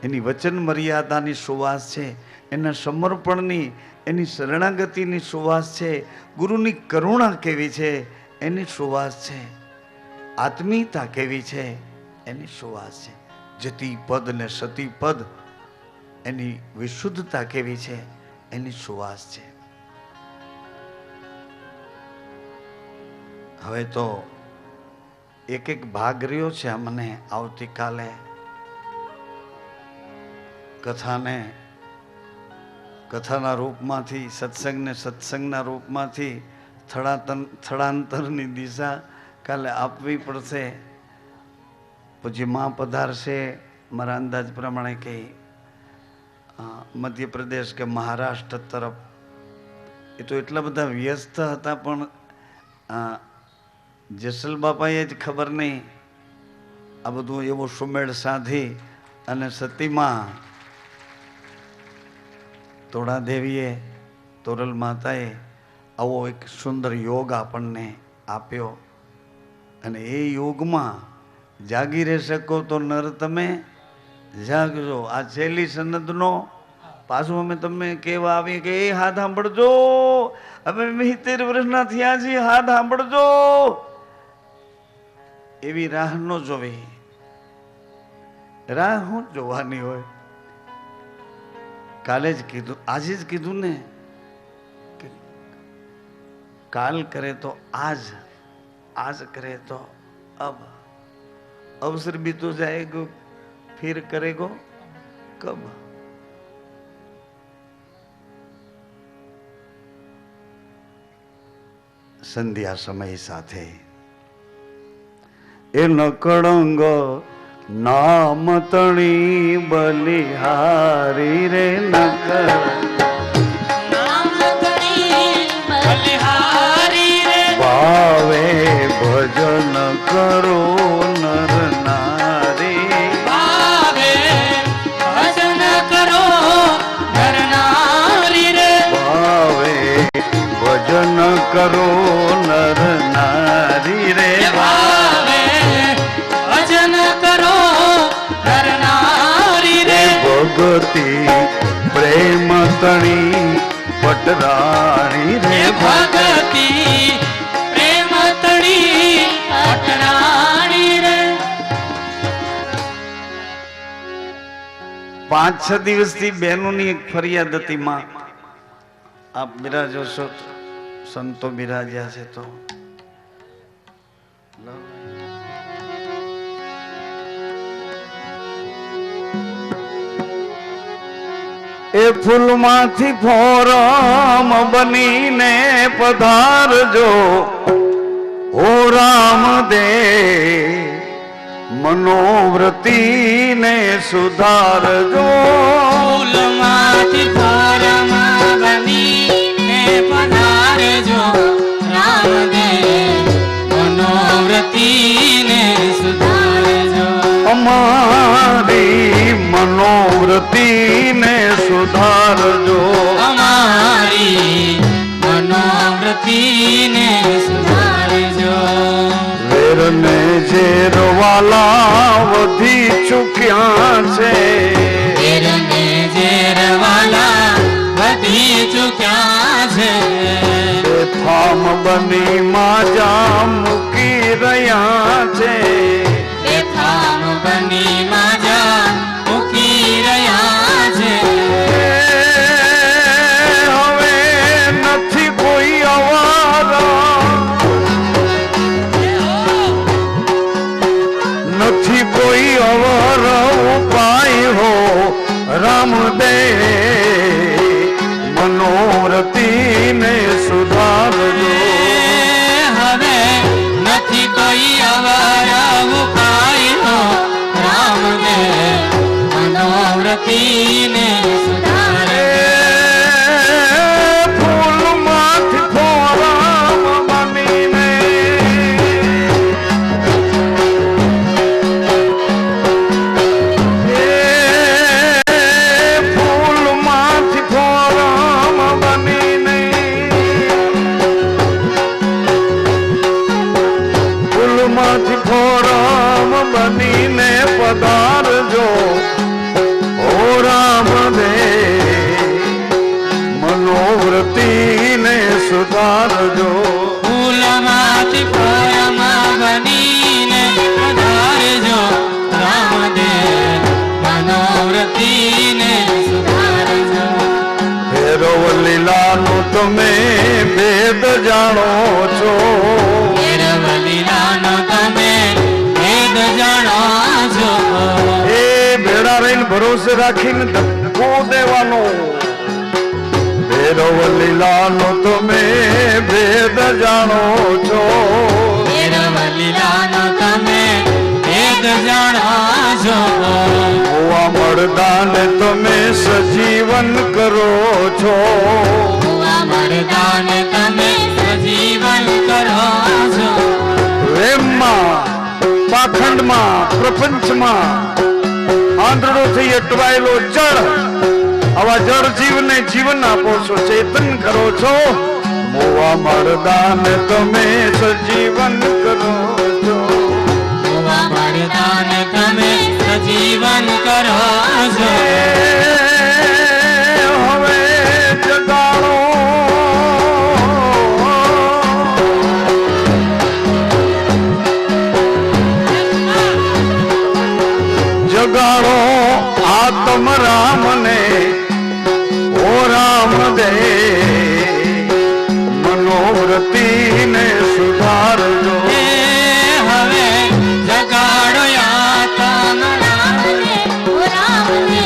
એની વચન મર્યાદાની સુવાસ છે, એના સમર્પણની, એની શરણાગતિની સુવાસ છે, ગુરુની કરુણા કેવી છે એની સુવાસ છે, આત્મીયતા કેવી છે એની સુવાસ છે, જતી પદ ને સતી પદ એની વિશુદ્ધતા કેવી છે એની સુવાસ છે. હવે તો એક એક ભાગ રહ્યો છે. મને આવતીકાલે કથાના રૂપમાંથી, સત્સંગને સત્સંગના રૂપમાંથી સ્થળાંતરની દિશા કાલે આપવી પડશે. પછી માં પધારશે મારા અંદાજ પ્રમાણે કે મધ્યપ્રદેશ કે મહારાષ્ટ્ર તરફ. એ તો એટલા બધા વ્યસ્ત હતા, પણ જેસલ બાપાએ જ ખબર નહીં આ બધું એવો સુમેળ સાધી. અને સતીમાં તોડાદેવીએ, તોરલ માતાએ આવો એક સુંદર યોગ આપણને આપ્યો. અને એ યોગમાં જાગી રહી શકો તો નર તમે જાગજો. આ છેલ્લી સનદનો પાછું અમે તમને કહેવા આવીએ કે એ હાથ સાંભળજો, અમે 70 વર્ષના થયા છીએ, હાથ સાંભળજો. એવી રાહ ન જોવી. રાહ શું જોવાની હોય? કાલે જ કીધું, આજે જ કીધું ને કે કાલ કરે તો આજ, आज करे तो अब, अवसर भी तो जाएगा, फिर करेगो कब? संध्या समय साथे ए नकड़ंग नाम तणी बलिहारी रे नकड़ भावे भजन करो नर नारी,
भावे भजन करो नर नारी रे,
भावे भजन करो नर नारी रे,
भावे भजन करो नर नारी रे.
भगति प्रेम तणी पटराणी रे,
भगति प्रेम तणी पटराणी रे.
5-6 દિવસથી બહેનોની એક ફરિયાદ હતી. માં આપ બિરાજો છો, સંતો બિરાજ્યા છે તો એ ફૂલમાંથી ફોરમ બનીને પધારજો ઓ રામદેવ, मनोवृत्ति ने सुधारजो.
फूलमाथी फोरमा बनीने पधारजो रामदेव, मनोवृत्ति ने सुधारजो.
हमारी मनोवृत्ति ने सुधारजो,
हमारी मनोवृत्ति ने सुधारजो.
વેરને ઝેરવાલા વધી ચૂક્યા છે,
વેરને ઝેરવાલા વધી ચૂક્યા છે.
બેફામ બની માજા મૂકી રહ્યા છે,
બેફામ બની માજા મૂકી રહ્યા છે.
હવે નથી કોઈ અવારા, નથી કોઈ અવર ઉપાય હો રામદેવ, मनोरथी ने सुधारजो.
હવે નથી કોઈ અવાર ઉપાય હો રામદેવ,
તમે ભેદ જાણો છો.
ભૈરવ લીલાનો તમે ભેદ જાણો છો.
એ ભેડા રહીને ભરોસે રાખીને ધક્કો દેવાનો. ભૈરવ લીલાનો તમે ભેદ જાણો છો.
ભૈરવ લીલાનો તમે ભેદ જાણો છો.
ભુવા મળદાને તમે સજીવન કરો છો.
ભુવા મળદાન તમે સજીવન કરો છો.
પ્રેમમાં પાખંડમાં પ્રપંચમાં આંધળો થઈ અટવાયેલો જળ, આવા જળ જીવને જીવન આપો છો, ચેતન કરો છો. મોવા મળદાને તમે સજીવન કરો છો.
ભુવા મળદાન તમે સજીવન કરો છો.
હવે જગાડો જગાડો આત્મ રામને. ઓ રામ દે મનોવૃત્તિને સુધારજો.
એ હવે જગાડો યાતમ રામને. ઓ રામને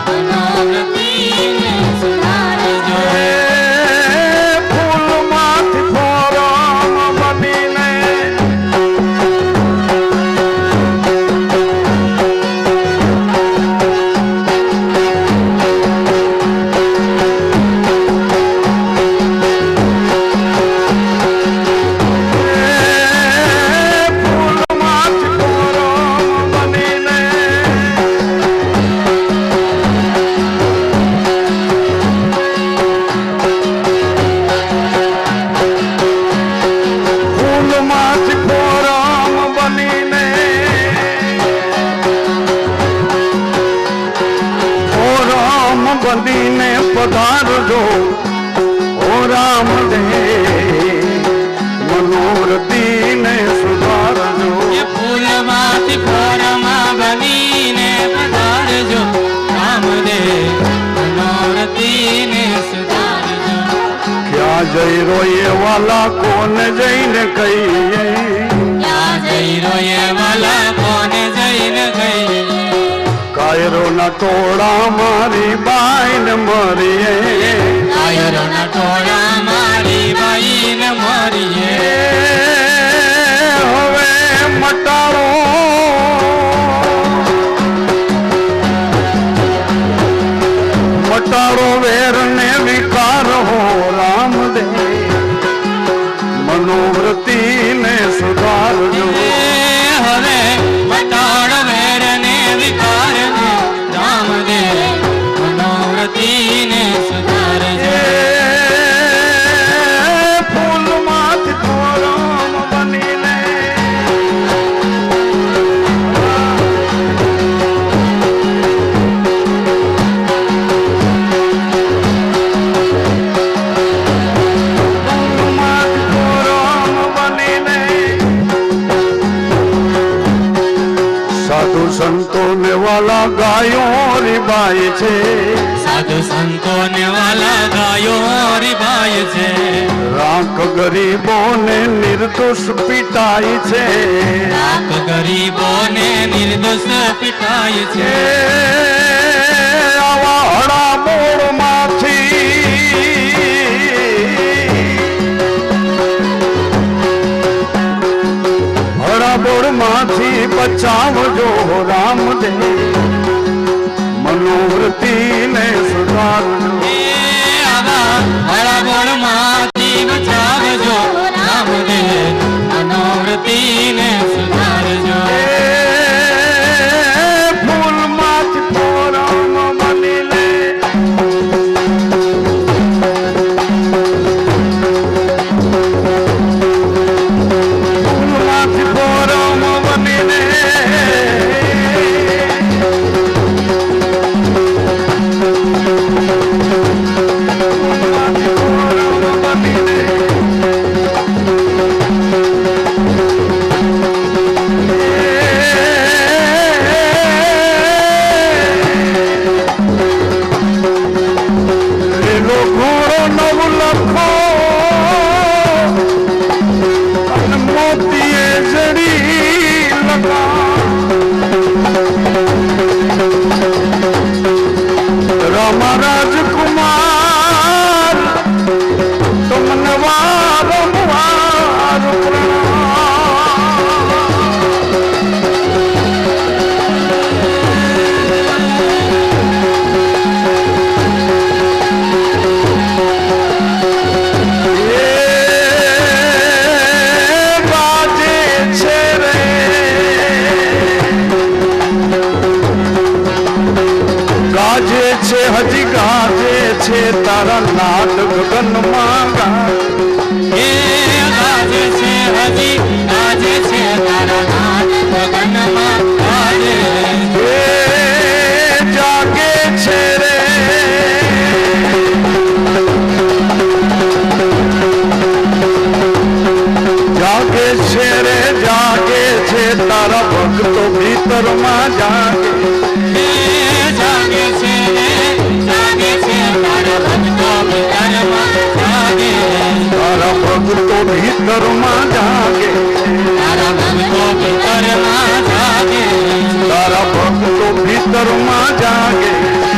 મનોવૃત્તિને સુધારજો.
ફૂલમાંથી ફોરમ બનીને બંધીને પધારજો. ઓ રામ દે મનોરથીને સુધારજો.
એ ફૂલમાંથી ફોરમાં બનીને પધારજો. રામદેવ મનોરથીને સુધારજો.
ક્યાં જઈ રોયે વાલા કોને જઈને કહીએ.
ક્યાં જઈ રોયે વાલા કોને જઈને કહીએ.
કાયરોના ટોળા મારી બાઈને મરીએ.
કાયરોના ટોળા મારી બાઈને મરીએ.
હવે મટાડો મટાડો વેર ને વિકાર હો. રામદેવ મનોવૃત્તિને સુધારજો.
હવે મટાડો વેરને વિકારજો. રામદેવ મનોવૃત્તિને સુધારજો.
ફૂલમાંથી ફોરમ બનીને ફૂલમાંથી ફોરમ બનીને સાધુ સંતો ને વાલા ગાયો રીબાય છે.
સાધુ સંતોને વાલા ગાયો રીબાય છે.
રાખ ગરીબોને નિર્દોષ પીટાય છે.
રાખ ગરીબોને નિર્દોષ પીટાય છે.
આવા હડા મૂળમાંથી હડાબોળમાંથી બચાવજો. રામદેવ મનોવૃત્તિને સુધારજો.
એ આવા હળબોળમાંથી બચાવજો. રામદેવ મનોવૃત્તિને સુધારજો.
ફૂલમાંથી ફોરમ બનીને ફૂલમાંથી ફોરમ બનીને ફૂલમાંથી ફોરમ
હજી આજે છે તારા નામ ગગનમાં આજે
એ જાગે છે રે જાગે છે રે જાગે છે તારા ભક્તો ભીતરમાં જાગે
જાગે છે જાગે છે તારા ભક્તો ભીતરમાં જાગે
તારા ભક્તો ભીતરમાં જાગે
તારા ભક્તો ભીતરમાં જાગે
તારા ભક્તો ભીતરમાં જાગે